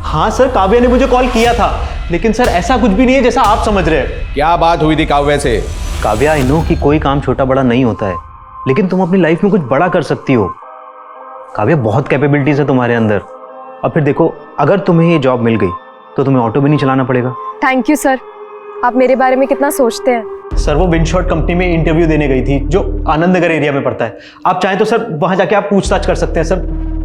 S10: हाँ सर, काव्या ने मुझे कॉल किया था, लेकिन सर ऐसा कुछ भी नहीं है जैसा आप समझ रहे हैं।
S16: क्या बात हुई थी काव्या से?
S18: काव्या, आई नो कि कोई काम छोटा बड़ा नहीं होता है, लेकिन तुम अपनी लाइफ में कुछ बड़ा कर सकती हो। काव्या, बहुत कैपेबिलिटीज है तुम्हारे अंदर। और फिर देखो, अगर तुम्हें ये जॉब मिल गई तो तुम्हें ऑटो भी नहीं चलाना पड़ेगा।
S14: थैंक यू सर, आप मेरे बारे में कितना सोचते हैं।
S10: सर वो विंडशॉट कंपनी में इंटरव्यू देने गई थी जो आनंद नगर एरिया में पड़ता है। आप चाहें तो सर वहां जाके आप पूछताछ कर सकते हैं।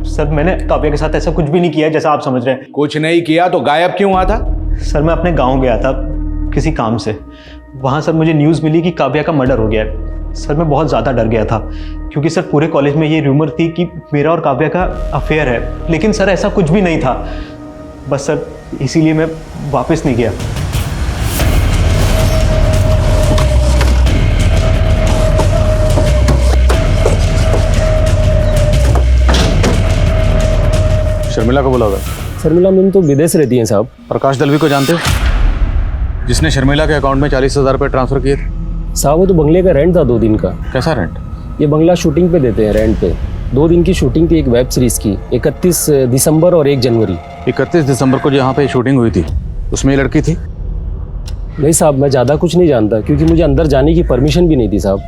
S10: सर मैंने काव्या के साथ ऐसा कुछ भी नहीं किया जैसा आप समझ रहे हैं।
S16: कुछ नहीं किया तो गायब क्यों हुआ था?
S10: सर मैं अपने गाँव गया था किसी काम से। वहाँ सर मुझे न्यूज़ मिली कि काव्या का मर्डर हो गया है। सर मैं बहुत ज़्यादा डर गया था, क्योंकि सर पूरे कॉलेज में ये रूमर थी कि मेरा और काव्या का अफेयर है, लेकिन सर ऐसा कुछ भी नहीं था। बस सर इसीलिए मैं वापस नहीं गया।
S8: शर्मिला को बुला होगा।
S18: शर्मिला मैम तो विदेश रहती हैं साहब।
S8: प्रकाश दलवी को जानते हो, जिसने शर्मिला के अकाउंट में 40,000 रुपये ट्रांसफर किए थे?
S18: साहब वो तो बंगले का रेंट था 2 दिन का।
S8: कैसा रेंट?
S18: ये बंगला शूटिंग पे देते हैं रेंट पे। 2 दिन की शूटिंग थी एक वेब सीरीज की, 31 दिसंबर और 1 जनवरी।
S8: 31 दिसंबर को जो यहाँ पे शूटिंग हुई थी उसमें ये लड़की थी?
S18: नहीं साहब, मैं ज़्यादा कुछ नहीं जानता, क्योंकि मुझे अंदर जाने की परमिशन भी नहीं थी साहब।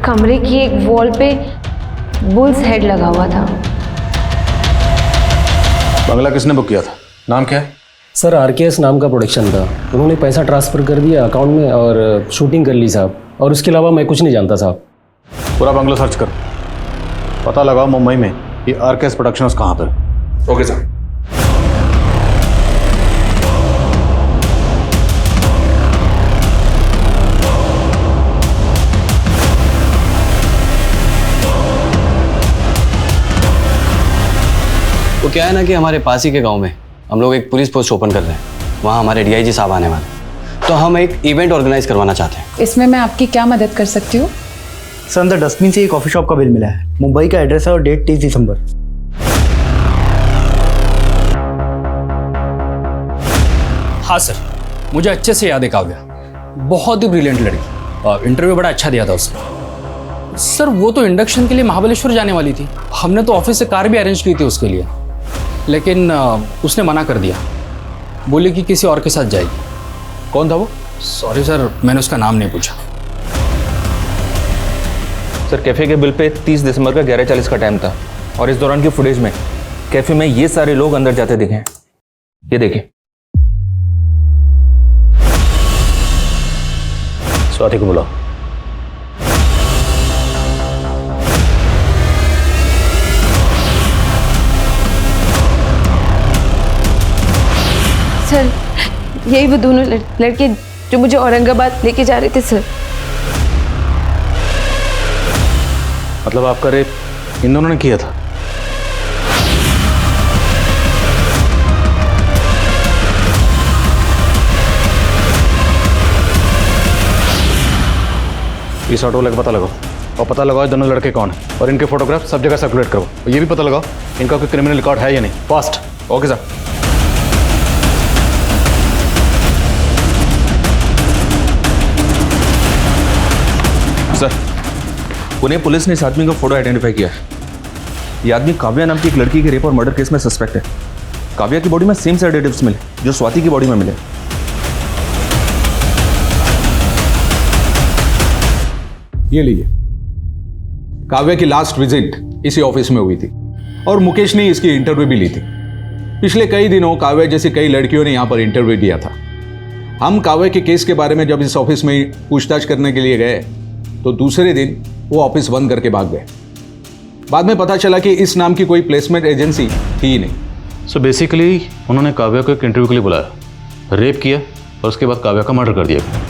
S2: कमरे की एक वॉल पे बुल्स हेड लगा हुआ था।
S8: बंगला किसने बुक किया था? नाम क्या है?
S18: सर RKS नाम का प्रोडक्शन था। उन्होंने पैसा ट्रांसफ़र कर दिया अकाउंट में और शूटिंग कर ली साहब। और उसके अलावा मैं कुछ नहीं जानता साहब।
S8: पूरा बंगला सर्च कर, पता लगाओ मुंबई में ये RKS प्रोडक्शंस कहाँ पर।
S5: Okay sir.
S19: तो क्या है ना कि हमारे पास ही के गांव में हम लोग एक पुलिस पोस्ट ओपन कर रहे हैं। वहाँ हमारे DIG साहब आने वाले, तो हम एक इवेंट ऑर्गेनाइज करवाना चाहते हैं।
S20: इसमें मैं आपकी क्या मदद कर सकती हूँ?
S21: सर अंदर डस्टबिन से एक कॉफ़ी शॉप का बिल मिला है। मुंबई का एड्रेस है और डेट 30 दिसंबर।
S22: हाँ सर, मुझे अच्छे से याद है काव्या, बहुत ही ब्रिलियंट लड़की। और इंटरव्यू बड़ा अच्छा दिया था उसने।
S7: सर वो तो इंडक्शन के लिए महाबलेश्वर जाने वाली थी। हमने तो ऑफिस से कार भी अरेंज की थी उसके लिए, लेकिन उसने मना कर दिया, बोली कि किसी और के साथ जाएगी।
S16: कौन था वो?
S7: सॉरी सर, मैंने उसका नाम नहीं पूछा।
S5: सर कैफ़े के बिल पे 30 दिसंबर का 11:40 का टाइम था और इस दौरान की फुटेज में कैफ़े में ये सारे लोग अंदर जाते दिखे हैं। ये देखिए।
S18: स्वाति को बुलाओ।
S2: सर यही वो दोनों लड़के जो मुझे औरंगाबाद लेके जा रहे थे सर।
S8: मतलब आपका रेप इन दोनों ने किया था? इस ऑटो वाले का पता लगाओ और पता लगाओ दोनों लड़के कौन है और इनके फोटोग्राफ सब जगह सर्कुलेट करो और ये भी पता लगाओ इनका कोई क्रिमिनल रिकॉर्ड है या नहीं। Fast.
S5: Okay sir. Sir Pune police ने इस आदमी का फोटो आइडेंटिफाई किया है। ये आदमी काव्या नाम की एक लड़की के रेप और मर्डर केस में सस्पेक्ट है। काव्या की बॉडी में सेम सेडेटिव्स मिले जो स्वाति की बॉडी में मिले।
S16: ये लीजिए, काव्या की लास्ट विजिट इसी ऑफिस में हुई थी और मुकेश ने इसकी इंटरव्यू भी ली थी। पिछले कई दिनों काव्या जैसी कई लड़कियों ने यहां पर इंटरव्यू दिया था। हम काव्या के केस के बारे में जब इस ऑफिस में पूछताछ करने के लिए गए तो दूसरे दिन वो ऑफिस बंद करके भाग गए। बाद में पता चला कि इस नाम की कोई प्लेसमेंट एजेंसी थी ही नहीं।
S8: सो बेसिकली उन्होंने काव्या को एक इंटरव्यू के लिए बुलाया, रेप किया और उसके बाद काव्या का मर्डर कर दिया गया।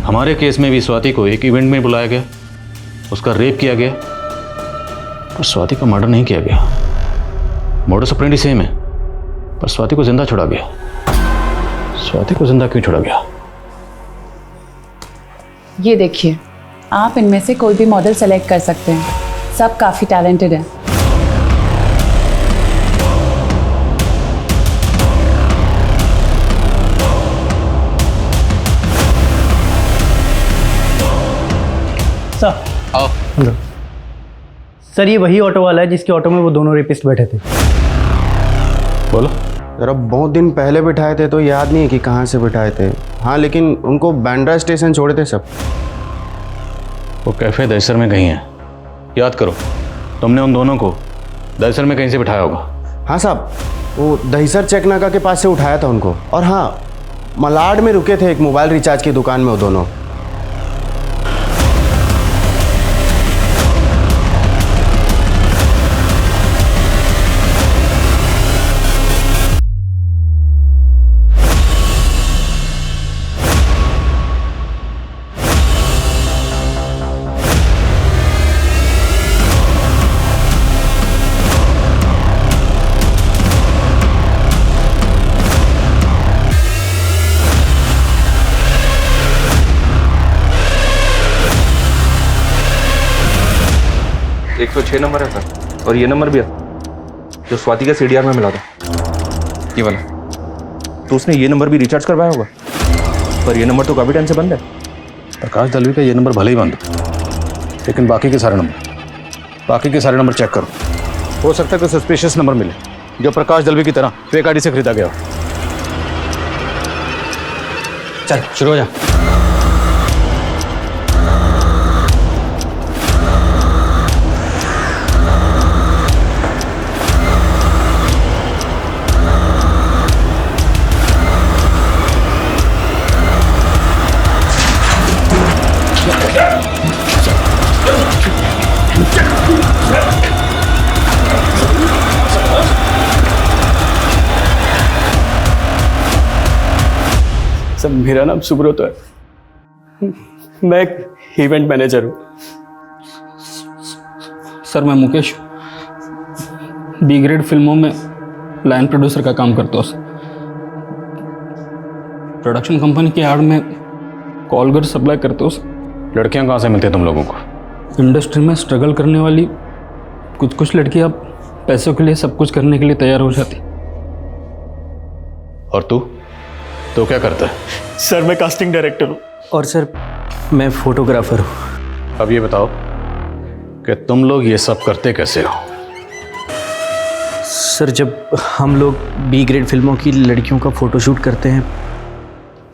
S8: हमारे केस में भी स्वाति को एक इवेंट में बुलाया गया, उसका रेप किया गया पर स्वाति का मर्डर नहीं किया गया। मोडस ऑपरेंडी सेम है पर स्वाति को जिंदा छोड़ा गया। स्वाति को जिंदा क्यों छोड़ा गया?
S20: ये देखिए, आप इनमें से कोई भी मॉडल सेलेक्ट कर सकते हैं, सब काफ़ी टैलेंटेड है।
S21: आओ। सर ये वही ऑटो वाला है जिसके ऑटो में वो दोनों रेपिस्ट बैठे थे।
S8: बोलो।
S11: सर अब बहुत दिन पहले बिठाए थे तो याद नहीं है कि कहाँ से बिठाए थे। हाँ लेकिन उनको बांद्रा स्टेशन छोड़े थे सब।
S8: वो कैफे दहसर में कहीं है, याद करो। तुमने उन दोनों को दहसर में कहीं से बिठाया होगा।
S11: हाँ साहब, वो दहीसर चेक नाका के पास से उठाया था उनको। और हाँ, मलाड में रुके थे एक मोबाइल रिचार्ज की दुकान में वो दोनों।
S5: एक 106 नंबर है सर और ये नंबर भी है जो स्वाति के सीडीआर में मिला था, ये वाला। तो उसने ये नंबर भी रिचार्ज करवाया होगा पर ये नंबर तो काफ़ी टाइम से बंद है।
S8: प्रकाश दलवी का ये नंबर भले ही बंद हो लेकिन बाकी के सारे नंबर चेक करो। हो सकता है कोई सस्पिशियस नंबर मिले जो प्रकाश दलवी की तरह फेक आईडी से खरीदा गया हो।
S19: चल शुरू हो जा।
S23: सर मेरा नाम सुब्रत है, मैं एक इवेंट मैनेजर हूँ।
S7: सर मैं मुकेश बी ग्रेड फिल्मों में लाइन प्रोड्यूसर का काम करता हूँ। प्रोडक्शन कंपनी की एड में कॉलगर सप्लाई करते हो।
S8: लड़कियां कहाँ से मिलती हैं तुम लोगों को?
S7: इंडस्ट्री में स्ट्रगल करने वाली कुछ लड़कियां पैसों के लिए सब कुछ करने के लिए तैयार हो जाती।
S8: और तू तो क्या करता है?
S23: सर मैं कास्टिंग डायरेक्टर हूँ।
S21: और सर मैं फोटोग्राफर हूँ।
S8: अब ये बताओ कि तुम लोग ये सब करते कैसे हो?
S21: सर, जब हम लोग बी ग्रेड फिल्मों की लड़कियों का फोटोशूट करते हैं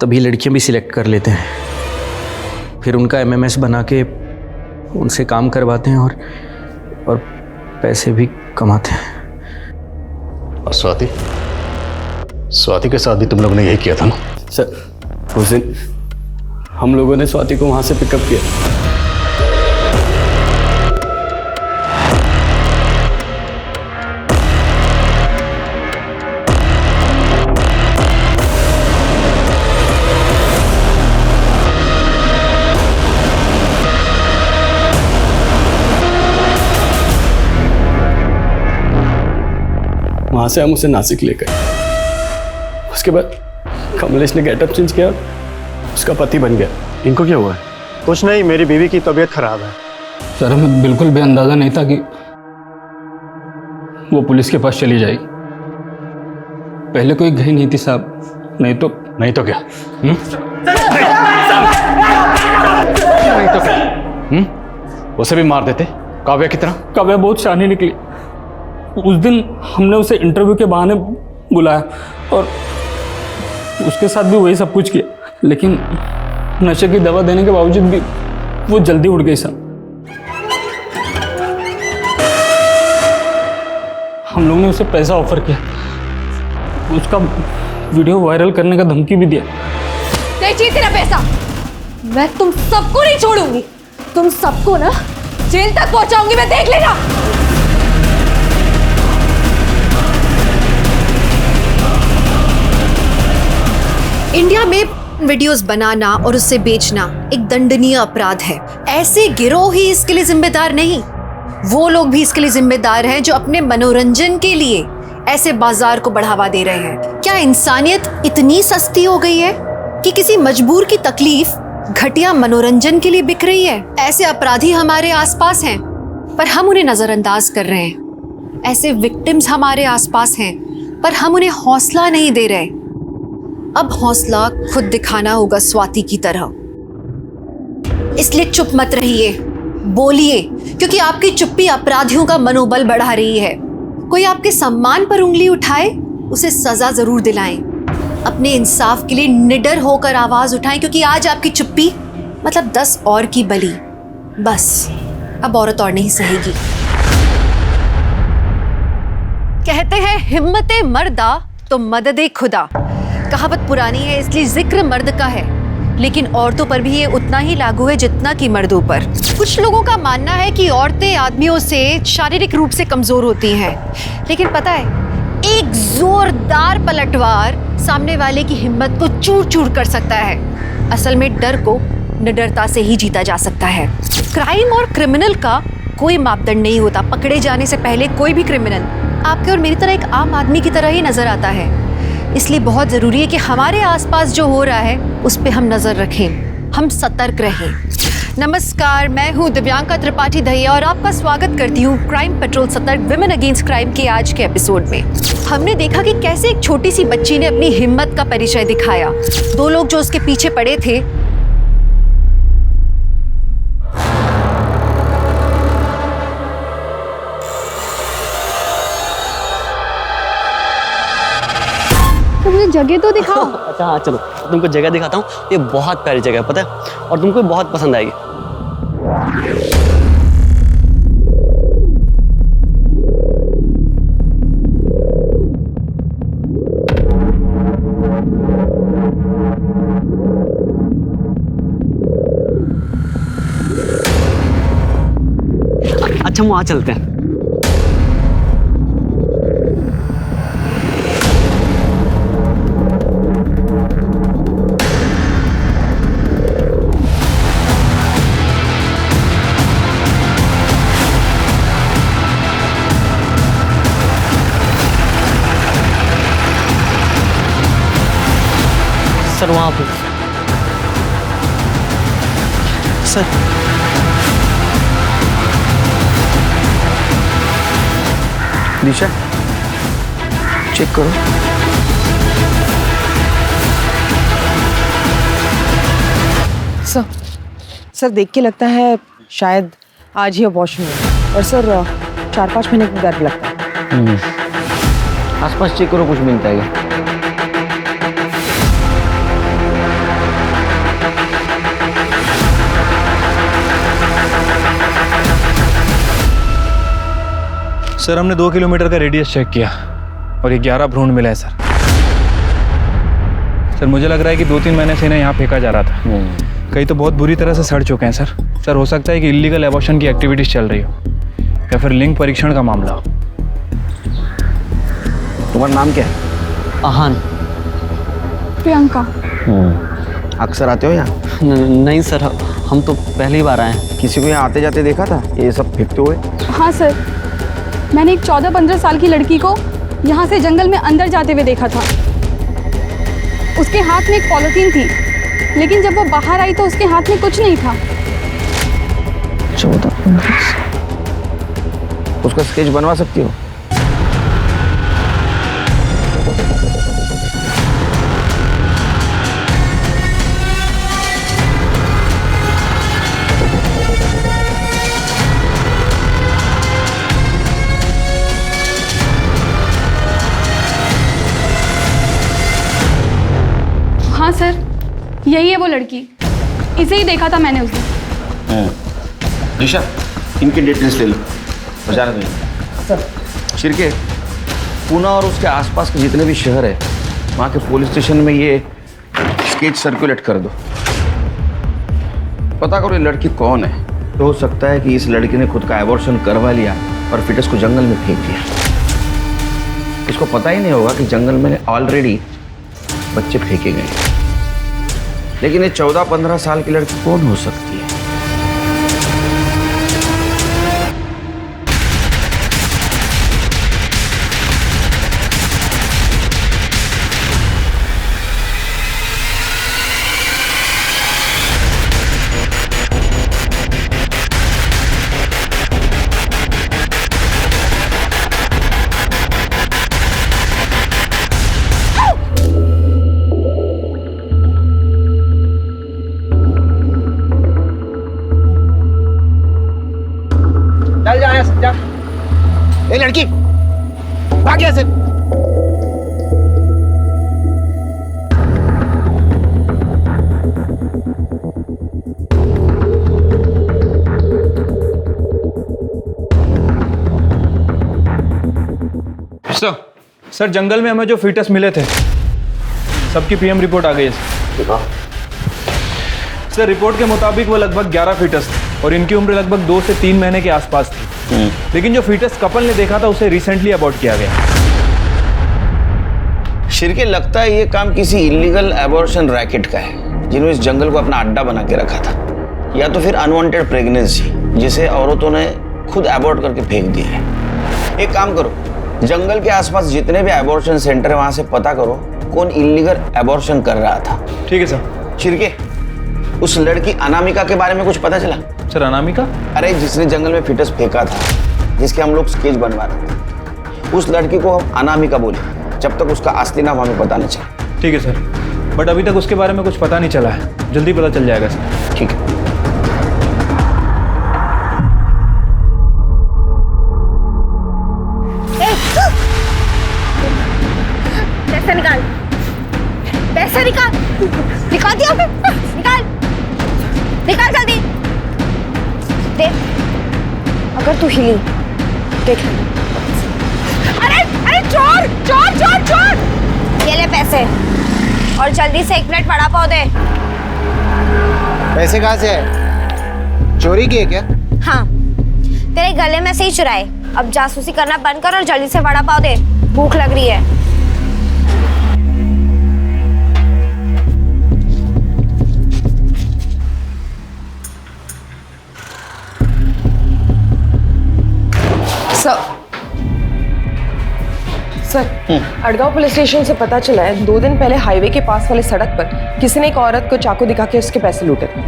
S21: तभी लड़कियां भी सिलेक्ट कर लेते हैं, फिर उनका एमएमएस बना के उनसे काम करवाते हैं और पैसे भी कमाते हैं।
S8: और स्वाति के साथ भी तुम लोग ने यही किया था ना?
S23: सर, उस दिन हम लोगों ने स्वाति को वहां से पिकअप किया। वहां से हम उसे नासिक ले गए। उसके बाद कमलेश ने गेटअप चेंज किया, उसका पति बन गया।
S13: इनको क्या हुआ है? कुछ नहीं, मेरी बीवी की तबीयत खराब है।
S7: सर, हमें बिल्कुल भी अंदाजा नहीं था कि वो पुलिस के पास चली जाएगी। पहले कोई गई नहीं थी साहब, नहीं तो
S8: क्या? नहीं तो क्या? उसे भी मार देते काव्या की तरह।
S7: काव्या बहुत शानी निकली। उस दिन हमने उसे इंटरव्यू के बहाने बुलाया और उसके साथ भी वही सब कुछ किया, लेकिन नशे की दवा देने के बावजूद भी वो जल्दी उड़ गई साहब। हम लोगों ने उसे पैसा ऑफर किया, उसका वीडियो वायरल करने का धमकी भी दिया।
S1: नहीं चाहिए तेरा पैसा, मैं तुम सबको नहीं छोड़ूंगी। तुम सबको ना जेल तक पहुंचाऊंगी मैं, देख लेना। इंडिया में वीडियोस बनाना और उससे बेचना एक दंडनीय अपराध है। ऐसे गिरोह ही इसके लिए जिम्मेदार नहीं, वो लोग भी इसके लिए जिम्मेदार हैं जो अपने मनोरंजन के लिए ऐसे बाजार को बढ़ावा दे रहे हैं। क्या इंसानियत इतनी सस्ती हो गई है कि किसी मजबूर की तकलीफ घटिया मनोरंजन के लिए बिक रही है? ऐसे अपराधी हमारे आसपास हैं, पर हम उन्हें नजरअंदाज कर रहे हैं। ऐसे विक्टिम्स हमारे आसपास हैं, पर हम उन्हें हौसला नहीं दे रहे। अब हौसला खुद दिखाना होगा स्वाति की तरह। इसलिए चुप मत रहिए, बोलिए, क्योंकि आपकी चुप्पी अपराधियों का मनोबल बढ़ा रही है। कोई आपके सम्मान पर उंगली उठाए, उसे सजा जरूर दिलाएं। अपने इंसाफ के लिए निडर होकर आवाज उठाएं, क्योंकि आज आपकी चुप्पी मतलब 10 और की बलि। बस अब औरत और नहीं सहेगी। कहते हैं हिम्मते मर्दा तो मददे खुदा। कहावत पुरानी है इसलिए जिक्र मर्द का है, लेकिन औरतों पर भी ये उतना ही लागू है जितना कि मर्दों पर। कुछ लोगों का मानना है कि औरतें आदमियों से शारीरिक रूप से कमजोर होती हैं, लेकिन पता है एक जोरदार पलटवार सामने वाले की हिम्मत को चूर चूर कर सकता है। असल में डर को निडरता से ही जीता जा सकता है। क्राइम और क्रिमिनल का कोई मापदंड नहीं होता। पकड़े जाने से पहले कोई भी क्रिमिनल आपके और मेरी तरह एक आम आदमी की तरह ही नजर आता है। इसलिए बहुत ज़रूरी है कि हमारे आसपास जो हो रहा है उस पर हम नज़र रखें, हम सतर्क रहें। नमस्कार, मैं हूँ दिव्यांका त्रिपाठी दहिया और आपका स्वागत करती हूँ क्राइम पेट्रोल सतर्क विमेन अगेंस्ट क्राइम के आज के एपिसोड में। हमने देखा कि कैसे एक छोटी सी बच्ची ने अपनी हिम्मत का परिचय दिखाया। 2 लोग जो उसके पीछे पड़े थे
S14: मुझे जगह तो दिखाओ।
S19: अच्छा हाँ चलो, तुमको जगह दिखाता हूँ। ये बहुत प्यारी जगह है, पता है, और तुमको बहुत पसंद आएगी। अच्छा, हम वहाँ चलते हैं। सर वहाँ पे सर
S21: दिशा चेक करो।
S12: सर देख के लगता है शायद
S4: आज ही अबॉर्शन हुआ और सर 4-5 महीने का गैप लगता है।
S21: आसपास चेक करो, कुछ मिलता है क्या?
S10: सर हमने 2 किलोमीटर का रेडियस चेक किया और ये 11 भ्रूण मिला है सर। सर मुझे लग रहा है कि 2-3 महीने से इन्हें यहाँ फेंका जा रहा था। कई तो बहुत बुरी तरह से सड़ चुके हैं सर। सर हो सकता है कि इलीगल एबॉर्शन की एक्टिविटीज चल रही हो या फिर लिंग परीक्षण का मामला हो।
S21: तुम्हारा नाम क्या है?
S9: आहान।
S14: प्रियंका।
S21: अक्सर आते हो यहाँ?
S9: नहीं सर, हम तो पहली बार आए हैं।
S21: किसी को यहाँ आते जाते देखा था ये सब फेंकते हुए?
S14: हाँ सर, मैंने एक 14-15 साल की लड़की को यहाँ से जंगल में अंदर जाते हुए देखा था। उसके हाथ में एक पॉलिथीन थी, लेकिन जब वो बाहर आई तो उसके हाथ में कुछ नहीं था।
S21: 14-15 उसका स्केच बनवा सकती हो?
S14: हाँ सर, यही है वो लड़की। इसे ही देखा था मैंने उस दिन।
S21: निशा, इनकी डिटेल्स ले लो। बजाना नहीं सर। शिरके, पूना और उसके आसपास के जितने भी शहर है वहाँ के पुलिस स्टेशन में ये स्केच सर्कुलेट कर दो। पता करो ये लड़की कौन है। तो हो सकता है कि इस लड़की ने खुद का एबॉर्शन करवा लिया और फिटस को जंगल में फेंक दिया। इसको पता ही नहीं होगा कि जंगल में ऑलरेडी बच्चे फेंके गए। लेकिन ये 14-15 साल की लड़की कौन हो सकती है?
S11: चल जा यहाँ जा। ए लड़की, भाग यहाँ से।
S10: सर जंगल में हमें जो फीटस मिले थे सबकी पीएम रिपोर्ट आ गई है सर। रिपोर्ट के मुताबिक वो लगभग 11 फीटस थे और इनकी उम्र लगभग 2 से 3 महीने के आसपास थी। लेकिन जो फीटस कपल ने देखा था उसे रिसेंटली अबॉर्ट किया गया।
S21: शिरके, लगता है ये काम किसी इलीगल एबॉर्शन रैकेट का है जिन्होंने इस जंगल को अपना अड्डा बना के रखा था, या तो फिर अनवांटेड प्रेगनेंसी जिसे औरतों ने खुद एबॉर्ट करके फेंक दिया है। एक काम करो, जंगल के आसपास जितने भी एबॉर्शन सेंटर है वहां से पता करो कौन इलीगल एबॉर्शन कर रहा था।
S10: ठीक है सर।
S21: शिरके, उस लड़की अनामिका के बारे में कुछ पता चला?
S10: सर अनामिका?
S21: अरे जिसने जंगल में फीटस फेंका था, जिसके हम लोग स्केच बनवा रहे थे, उस लड़की को हम अनामिका बोले जब तक उसका असली नाम हमें पता नहीं चला।
S10: ठीक है सर, बट अभी तक उसके बारे में कुछ पता नहीं चला है। जल्दी पता चल जाएगा सर।
S21: ठीक है।
S6: पैसा निकाल, पैसा निकाल, निकाल दिया, निकाल, निकाल जल्दी। देख, अगर तू हिली देख ले। अरे अरे चोर चोर चोर चोर, ये ले पैसे और जल्दी से 1 प्लेट वड़ा पाव दे।
S11: पैसे कहाँ से है? चोरी की है क्या?
S6: हाँ, तेरे गले में से ही चुराए। अब जासूसी करना बंद कर और जल्दी से वड़ा पाव दे, भूख लग रही है।
S4: सर, अड़गांव पुलिस स्टेशन से पता चला है 2 दिन पहले हाईवे के पास वाले सड़क पर किसी ने एक औरत को चाकू दिखा के उसके पैसे लूटे थे।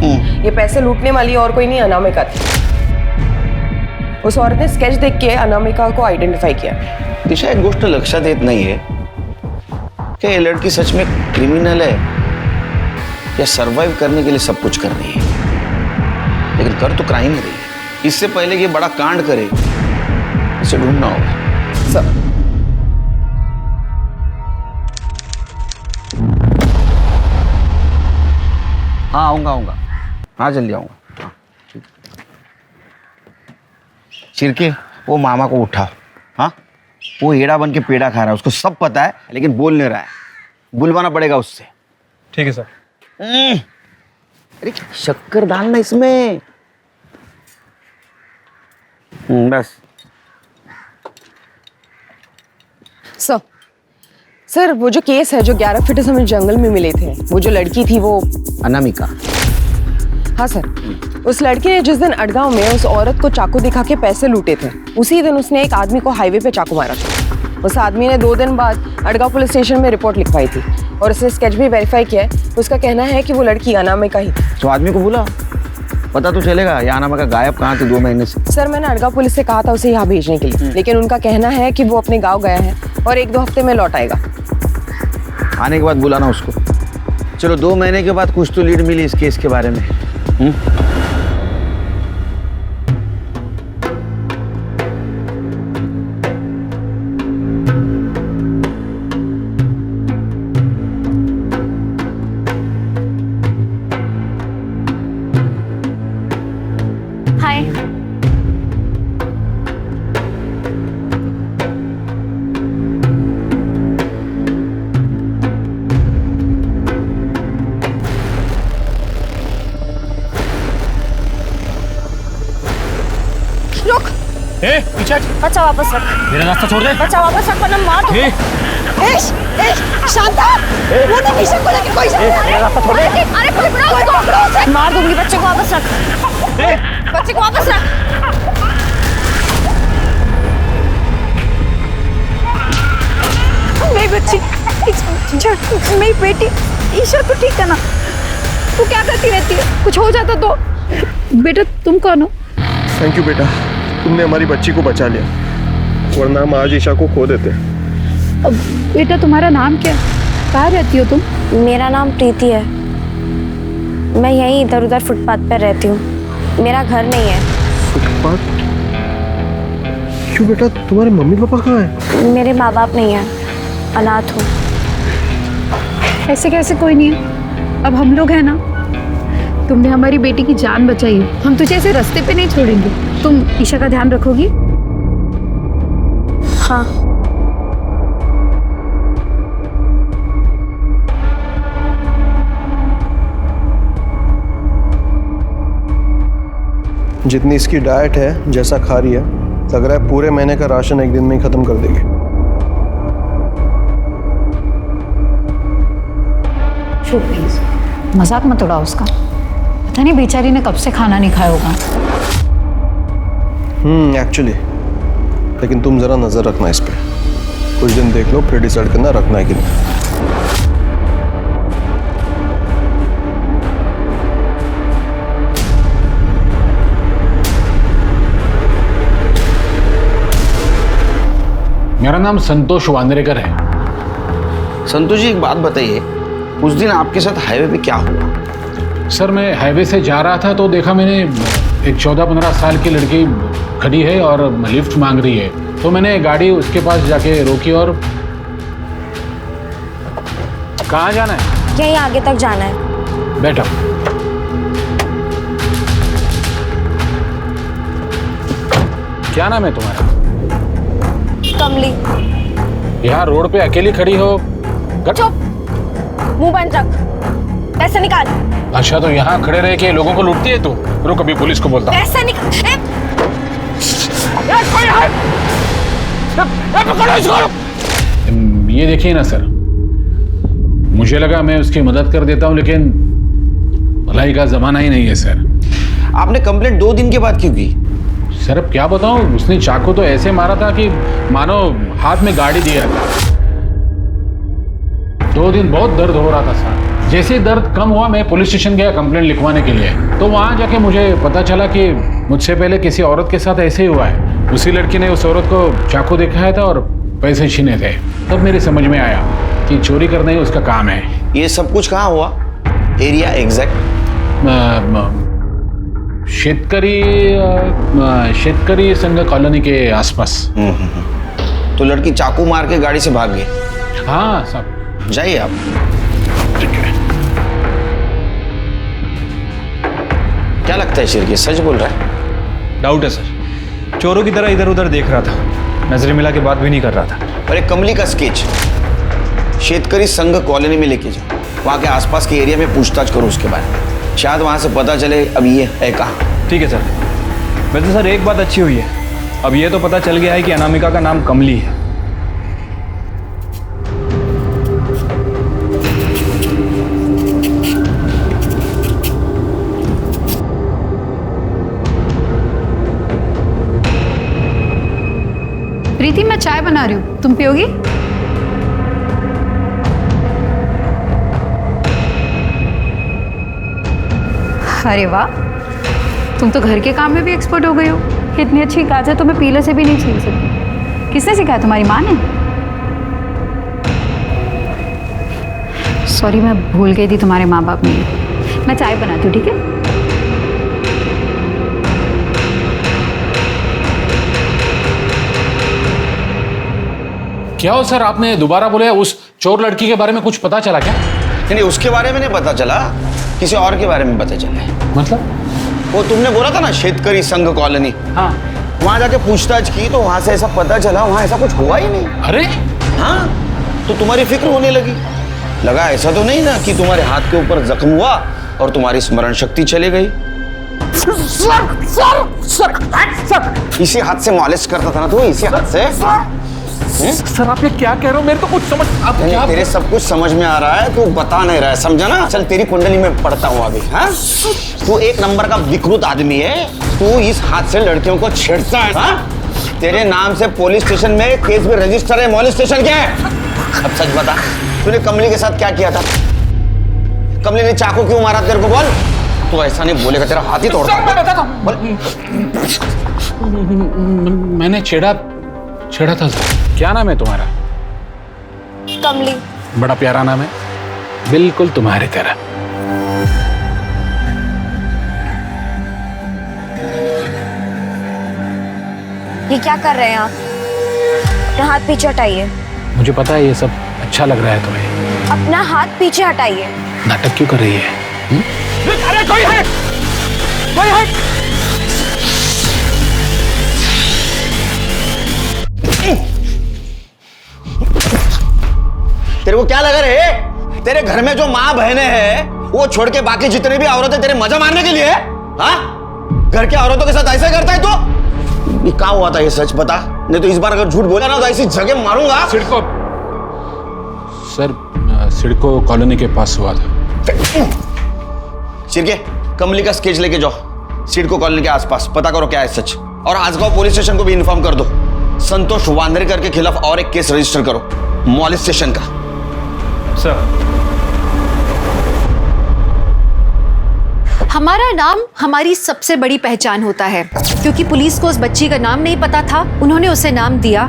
S4: ये पैसे लूटने वाली और कोई नहीं, अनामिका थी। उस औरत ने स्केच देख के अनामिका को आइडेंटिफाई किया।
S21: दिशा, एक गोष्ट लक्षात येत नाहीये कि ये लड़की सच में क्रिमिनल है या सरवाइव करने के लिए सब कुछ कर रही है, लेकिन कर तो क्राइम रही है।
S3: इससे पहले कि ये बड़ा कांड करे इसे ढूंढना होगा।
S4: सर
S3: हाँ आऊंगा। हाँ जल्दी आऊंगा। चिरके वो मामा को उठा। हाँ वो हेड़ा बन के पेड़ा खा रहा है, उसको सब पता है लेकिन बोल नहीं रहा है। बुलवाना पड़ेगा उससे।
S10: ठीक है सर।
S3: अरे शक्कर डालना इसमें। बस।
S4: सर वो जो केस है जो 11 फीट हमें जंगल में मिले थे, वो जो लड़की थी वो
S3: अनामिका।
S4: हाँ सर, उस लड़की ने जिस दिन अड़गांव में उस औरत को चाकू दिखा के पैसे लूटे थे, उसी दिन उसने एक आदमी को हाईवे पे चाकू मारा था। उस आदमी ने 2 दिन बाद अड़गांव पुलिस स्टेशन में रिपोर्ट लिखवाई थी और उसने स्केच भी वेरीफाई किया है। उसका कहना है कि वो लड़की अनामिका ही थी।
S3: तो आदमी को बुला, पता तो चलेगा ये अनामिका गायब कहाँ थी 2 महीने से।
S4: सर मैंने अड़गांव पुलिस से कहा था उसे यहाँ भेजने के लिए, लेकिन उनका कहना है कि वो अपने गाँव गया है और 1-2 हफ्ते में लौट आएगा।
S3: आने के बाद बुलाना उसको। चलो 2 महीने के बाद कुछ तो लीड मिली इस केस के बारे में।
S6: हाय।
S4: रुक।
S10: पीछे
S6: बच्चा वापस रख।
S10: मेरा रास्ता छोड़ दे।
S6: बच्चा वापस रख वरना मार दूंगा।
S4: शांता, वो तो निशा को लेके कोई
S6: रास्ता छोड़ दे। अरे पकड़ो उसको। मार दूंगी। बच्चे को वापस रख। बच्चे को वापस रख। मेरी बच्ची, मेरी बेटी ईशा तो ठीक है ना? तू क्या करती रहती है? कुछ हो जाता तो? बेटा तुम कौन हो?
S11: थैंक यू बेटा, तुमने हमारी बच्ची को बचा लिया, वरना हम आज ईशा को खो देते।
S14: बेटा तुम्हारा नाम क्या है? कहाँ रहती हो तुम?
S6: मेरा नाम प्रीति है। मैं यहीं इधर उधर फुटपाथ पर रहती हूँ। मेरा घर नहीं है।
S11: फुटपाथ? क्यों बेटा, तुम्हारे मम्मी पापा कहाँ हैं?
S6: मेरे माँ बाप नहीं है, अनाथ हूँ।
S14: ऐसे कैसे कोई नहीं है? अब हम लोग हैं ना। तुमने हमारी बेटी की जान बचाई है, हम तुझे ऐसे रास्ते पे नहीं छोड़ेंगे। तुम ईशा का ध्यान रखोगी?
S6: हाँ।
S11: जितनी इसकी डाइट है, जैसा खा रही है, लग रहा है पूरे महीने का राशन एक दिन में ही खत्म कर देगी।
S15: चुप प्लीज, मजाक मत उड़ाओ उसका। पता नहीं बेचारी ने कब से खाना नहीं खाया होगा।
S11: एक्चुअली, लेकिन तुम जरा नजर रखना इस पे। कुछ दिन देख लो, फिर डिसाइड करना रखना है कि नहीं।
S8: मेरा नाम संतोष वांद्रेकर है।
S3: संतोष जी एक बात बताइए, उस दिन आपके साथ हाईवे पे क्या हुआ?
S8: सर मैं हाईवे से जा रहा था तो देखा मैंने एक 14-15 साल की लड़की खड़ी है और लिफ्ट मांग रही है, तो मैंने गाड़ी उसके पास जाके रोकी। और कहाँ जाना है?
S6: यहीं आगे तक जाना है।
S8: बैठो। क्या नाम है तुम्हारा?
S6: कमली।
S8: यहाँ रोड पे अकेली खड़ी हो?
S6: चुप, मुंह बंद रख। पैसे निकाल।
S8: अच्छा तो यहाँ खड़े रह के लोगों को लूटती है तू? रुक अभी पुलिस को बोलता हूँ।
S6: पैसे निकाल।
S8: पकड़ो इसको। ये देखिए ना सर, मुझे लगा मैं उसकी मदद कर देता हूँ, लेकिन भलाई का जमाना ही नहीं है सर।
S3: आपने कंप्लेंट 2 दिन के बाद क्यों की?
S8: सर अब क्या बताऊं, उसने चाकू तो ऐसे मारा था कि मानो हाथ में गाड़ी दिया था। 2 दिन बहुत दर्द हो रहा था सर। जैसे दर्द कम हुआ मैं पुलिस स्टेशन गया कंप्लेंट लिखवाने के लिए, तो वहां जाके मुझे पता चला कि मुझसे पहले किसी औरत के साथ ऐसे ही हुआ है। उसी लड़की ने उस औरत को चाकू दिखाया था और पैसे छीने थे। तब मेरे समझ में आया कि चोरी करना ही उसका काम है।
S3: ये सब कुछ कहाँ हुआ? Area exact?
S8: शेतकरी संघ कॉलोनी के आसपास।
S3: तो लड़की चाकू मार के गाड़ी से भाग गई?
S8: हाँ साहब।
S3: जाइए आप।
S8: ठीक है।
S3: क्या लगता है शिरके, सच बोल रहा है?
S10: डाउट है सर, चोरों की तरह इधर उधर देख रहा था, नजरें मिला के बात भी नहीं कर रहा था।
S3: अरे कमली का स्केच शेतकरी संघ कॉलोनी में लेके जाओ, वहाँ के आसपास के एरिया में पूछताछ करो उसके बारे में, शायद वहाँ से पता चले अब ये है कहाँ।
S10: ठीक है सर। वैसे सर एक बात अच्छी हुई है, अब ये तो पता चल गया है कि अनामिका का नाम कमली है।
S15: प्रीति, मैं चाय बना रही हूँ, तुम पियोगी? अरे वाह, तुम तो घर के काम में भी एक्सपर्ट हो गई हो। इतनी अच्छी गाजर तो मैं पीले से भी नहीं छील सकती। किसने सिखाया, तुम्हारी माँ ने? सॉरी, मैं भूल गई थी तुम्हारे माँ बाप नहीं। मैं चाय बनाती हूँ, ठीक है?
S8: क्या हो सर, आपने दोबारा बोले उस चोर लड़की के बारे में कुछ पता चला क्या?
S3: नहीं, उसके बारे में नहीं पता चला, किसी और के बारे में पता चला।
S8: मतलब?
S3: वो तुमने बोला था ना शेतकरी संघ कॉलोनी,
S8: हाँ,
S3: वहां जाके पूछताछ की तो वहां से ऐसा पता चला वहां ऐसा कुछ हुआ ही नहीं।
S8: अरे
S3: हाँ, तो तुम्हारी फिक्र होने लगी। लगा ऐसा तो नहीं ना कि तुम्हारे हाथ के ऊपर जख्म हुआ और तुम्हारी स्मरण शक्ति चली गई। इसी हाथ से मालिश करता था ना तू, इसी हाथ से।
S8: सर आप ये क्या कह रहे हो, मेरे तो कुछ समझ आप क्या
S3: तेरे सब कुछ समझ में आ रहा है, तू बता नहीं रहा है, समझा ना? चल तेरी कुंडली में पढ़ता हूँ अभी। हाँ, तू एक नंबर का विकृत आदमी है, तू इस हाथ से लड़कियों को छेड़ता है। हाँ? तेरे नाम से पुलिस स्टेशन में केस भी रजिस्टर है, मॉलेस्टेशन क्या है? अब सच बता, तूने कमली के साथ क्या किया था? कमली ने चाकू क्यों मारा तेरे को, बोल? तू ऐसा नहीं बोलेगा, तेरा हाथ ही तोड़ता हूं।
S8: मैं बताता हूं। मैंने छेड़ा था। क्या नाम है तुम्हारा?
S6: कमली।
S8: बड़ा प्यारा नाम है, बिल्कुल तुम्हारी तरह।
S6: ये क्या कर रहे हैं आप? अपना हाथ पीछे हटाइए।
S8: मुझे पता है ये सब अच्छा लग रहा है तुम्हें।
S6: अपना हाथ पीछे हटाइए।
S8: नाटक क्यों कर रही है?
S10: अरे कोई है, कोई है।
S3: तेरे को क्या लगा रे? तेरे घर में जो माँ बहनें हैं वो छोड़ के बाकी जितने भी औरतें तेरे मजा मारने के लिए? हाँ, घर के औरतों के साथ ऐसे करता है तू? ये क्या हुआ था, ये सच बता, नहीं तो इस बार अगर झूठ बोला ना तो ऐसी जगह मारूंगा।
S8: सिडको कॉलोनी के पास हुआ था।
S3: शिरके, कमली का स्केच लेके जाओ, सिडको कॉलोनी के आसपास पता करो क्या है सच, और आजगांव पुलिस स्टेशन को भी इन्फॉर्म कर दो। संतोष वांद्रेकर के खिलाफ और एक केस रजिस्टर करो, मॉलेस्टेशन का।
S10: सर,
S1: हमारा नाम हमारी सबसे बड़ी पहचान होता है, क्योंकि पुलिस को उस बच्ची का नाम नहीं पता था, उन्होंने उसे नाम दिया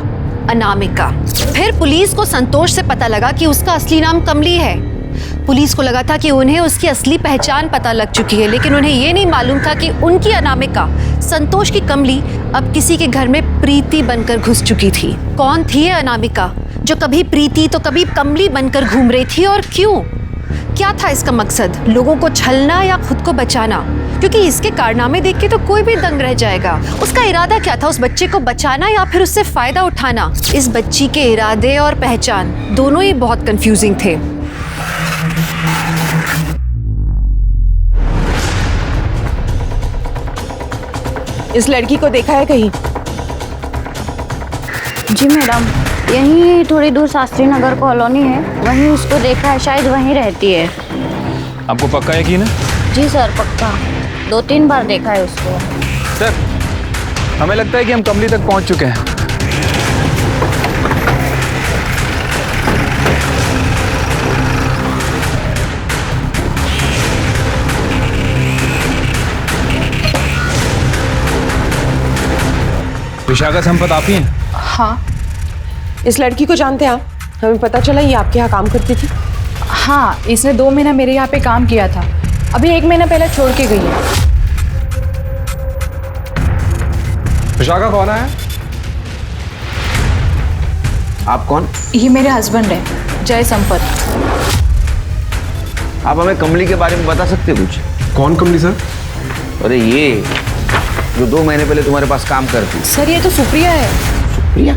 S1: अनामिका। फिर पुलिस को संतोष से पता लगा कि उसका असली नाम कमली है। पुलिस को लगा था कि उन्हें उसकी असली पहचान पता लग चुकी है, लेकिन उन्हें यह नहीं मालूम था कि उनकी अनामिका, संतोष की कमली, अब किसी के घर में प्रीति बनकर घुस चुकी थी। कौन थी ये अनामिका जो कभी प्रीति तो कभी कमली बनकर घूम रही थी, और क्यों? क्या था इसका मकसद? लोगों को छलना या खुद को बचाना? क्योंकि इसके कारनामे देख के तो कोई भी दंग रह जाएगा। उसका इरादा क्या था, उस बच्चे को बचाना या फिर उससे फायदा उठाना? इस बच्ची के इरादे और पहचान दोनों ही बहुत कंफ्यूजिंग थे।
S4: इस लड़की को देखा है कहीं?
S6: जी मैडम, यहीं थोड़ी दूर शास्त्री नगर कॉलोनी है, वहीं उसको देखा है, शायद वहीं रहती है।
S10: आपको पक्का यकीन है?
S6: जी सर, पक्का, 2-3 बार देखा है उसको।
S10: सर, हमें लगता है कि हम कमली तक पहुंच चुके हैं। विशाखा संपत आप ही हैं?
S4: हाँ। इस लड़की को जानते हैं आप? हमें पता चला ये आपके यहाँ काम करती थी।
S20: हाँ, इसने 2 महीना मेरे यहाँ पे काम किया था, अभी 1 महीना पहले छोड़ के गई है।
S5: विशाखा कौन है?
S3: आप कौन?
S20: ये मेरे हस्बैंड है, जय संपत।
S3: आप हमें कमली के बारे में बता सकते हो कुछ?
S5: कौन कमली सर?
S3: अरे ये जो 2 महीने पहले तुम्हारे पास काम करती।
S20: सर ये तो सुप्रिया है।
S3: सुप्रिया?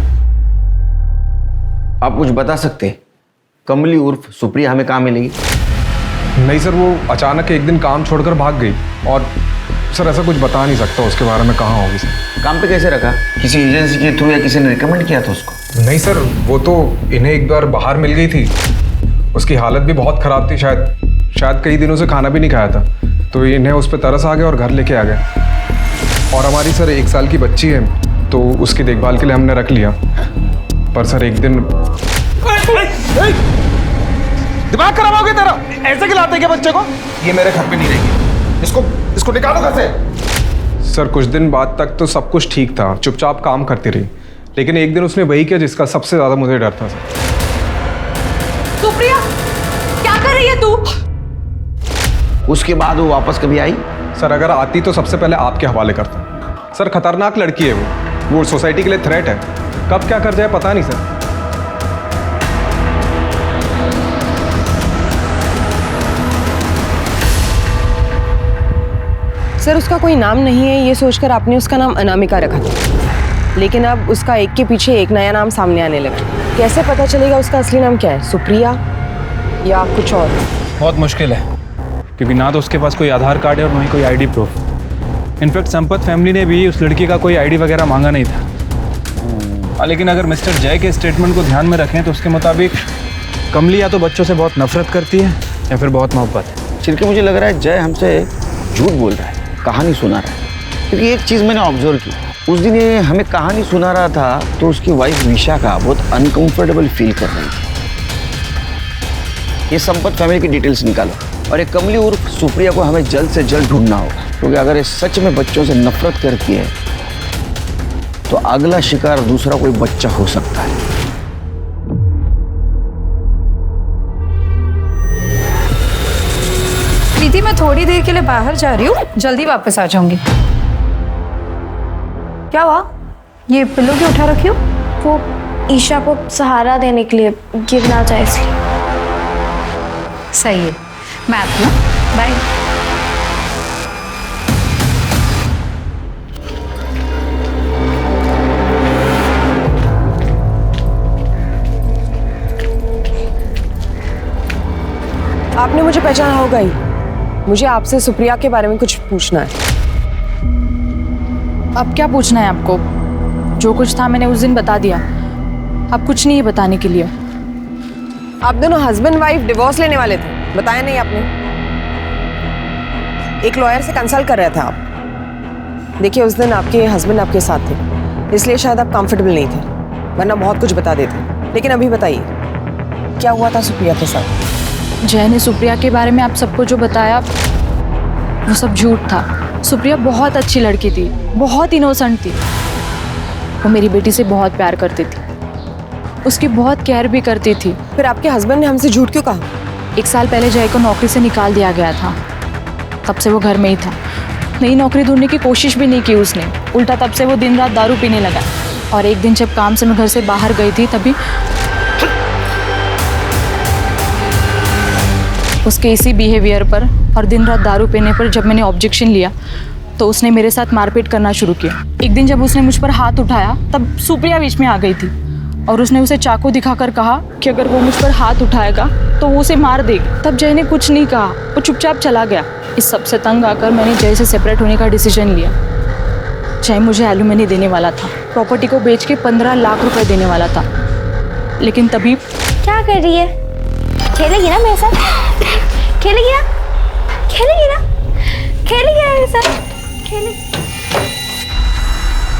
S3: आप कुछ बता सकते? कमली उर्फ सुप्रिया हमें कहाँ मिलेगी?
S5: नहीं सर, वो अचानक एक दिन काम छोड़कर भाग गई और सर ऐसा कुछ बता नहीं सकता उसके बारे में, कहाँ होगी सर।
S3: काम पे कैसे रखा? किसी एजेंसी के थ्रू या किसी ने रिकमेंड किया था उसको?
S5: नहीं सर, वो तो इन्हें एक बार बाहर मिल गई थी, उसकी हालत भी बहुत ख़राब थी, शायद कई दिनों से खाना भी नहीं खाया था, तो इन्हें उस पर तरस आ गया और घर लेके आ गए। और हमारी सर 1 साल की बच्ची है तो उसकी देखभाल के लिए हमने रख लिया, पर सर एक दिन।
S10: दिमाग खराब हो गया तेरा? ऐसे खिलाते क्या बच्चे को? ये मेरे घर पे नहीं रहेगी, इसको निकालो घर से।
S5: सर कुछ दिन बाद तक तो सब कुछ ठीक था, चुपचाप काम करती रही, लेकिन एक दिन उसने वही किया जिसका सबसे ज़्यादा मुझे डर था सर।
S6: सुप्रिया, क्या कर रही है तू?
S3: उसके बाद वो वापस कभी आई?
S5: सर अगर आती तो सबसे पहले आपके हवाले करता। सर खतरनाक लड़की है वो सोसाइटी के लिए थ्रेट है, कब क्या कर जाए पता नहीं सर।
S4: सर उसका कोई नाम नहीं है ये सोचकर आपने उसका नाम अनामिका रखा था, लेकिन अब उसका एक के पीछे एक नया नाम सामने आने लगा। कैसे पता चलेगा उसका असली नाम क्या है, सुप्रिया या कुछ और?
S17: बहुत मुश्किल है, क्योंकि ना तो उसके पास कोई आधार कार्ड है और ना ही कोई ID proof. In fact Sampat family ने भी उस लड़की का कोई आईडी वगैरह मांगा नहीं था। लेकिन अगर मिस्टर जय के स्टेटमेंट को ध्यान में रखें तो उसके मुताबिक कमली या तो बच्चों से बहुत नफरत करती है या फिर बहुत मोहब्बत है।
S3: चिरके मुझे लग रहा है जय हमसे झूठ बोल रहा है, कहानी सुना रहा है, क्योंकि एक चीज़ मैंने ऑब्जर्व की, उस दिन ये हमें कहानी सुना रहा था तो उसकी वाइफ विशाखा बहुत अनकंफर्टेबल फील कर रही थी। ये संपत फैमिली की डिटेल्स निकालो और एक कमली उर्फ सुप्रिया को हमें जल्द से जल्द ढूंढना होगा, क्योंकि अगर ये सच में बच्चों से नफरत करती है तो अगला शिकार दूसरा कोई बच्चा हो सकता है।
S15: प्रीति, मैं थोड़ी देर के लिए बाहर जा रही हूँ, जल्दी वापस आ जाऊंगी। क्या हुआ? ये पिल्लो क्यों उठा रखी हो?
S6: वो ईशा को सहारा देने के लिए, गिर ना जाए इसलिए।
S15: सही है, मैं आती हूँ, बाय।
S4: आपने मुझे पहचाना होगा ही, मुझे आपसे सुप्रिया के बारे में कुछ पूछना है।
S20: अब क्या पूछना है आपको? जो कुछ था मैंने उस दिन बता दिया, अब कुछ नहीं है बताने के लिए।
S4: आप दोनों हस्बैंड वाइफ डिवोर्स लेने वाले थे, बताया नहीं आपने? एक लॉयर से कंसल्ट कर रहे थे आप। देखिए उस दिन आपके हस्बैंड आपके साथ थे, इसलिए शायद आप कंफर्टेबल नहीं थे, वरना बहुत कुछ बता देते। लेकिन अभी बताइए क्या हुआ था सुप्रिया के साथ?
S20: जय ने सुप्रिया के बारे में आप सबको जो बताया वो सब झूठ था। सुप्रिया बहुत अच्छी लड़की थी, बहुत इनोसेंट थी। वो मेरी बेटी से बहुत प्यार करती थी, उसकी बहुत केयर भी करती थी।
S4: फिर आपके हस्बैंड ने हमसे झूठ क्यों कहा?
S20: 1 साल पहले जय को नौकरी से निकाल दिया गया था, तब से वो घर में ही था। नई नौकरी ढूंढने की कोशिश भी नहीं की उसने, उल्टा तब से वो दिन रात दारू पीने लगा। और एक दिन जब काम से मैं घर से बाहर गई थी, तभी उसके इसी बिहेवियर पर और दिन रात दारू पीने पर जब मैंने ऑब्जेक्शन लिया तो उसने मेरे साथ मारपीट करना शुरू किया। एक दिन जब उसने मुझ पर हाथ उठाया तब सुप्रिया बीच में आ गई थी और उसने उसे चाकू दिखाकर कहा कि अगर वो मुझ पर हाथ उठाएगा तो वो उसे मार देगी। तब जय ने कुछ नहीं कहा, वो चुपचाप चला गया। इस सब से तंग आकर मैंने जय से सेपरेट होने का डिसीजन लिया। जय मुझे एलुमनी देने वाला था, प्रॉपर्टी को बेच के 15 लाख रुपए देने वाला था, लेकिन तभी।
S6: क्या कर रही है? खेलेगी ना मेरे साथ? खेलेगी ना? खेलेगी ना? खेलेगी ना मेरे साथ? खेलेगी।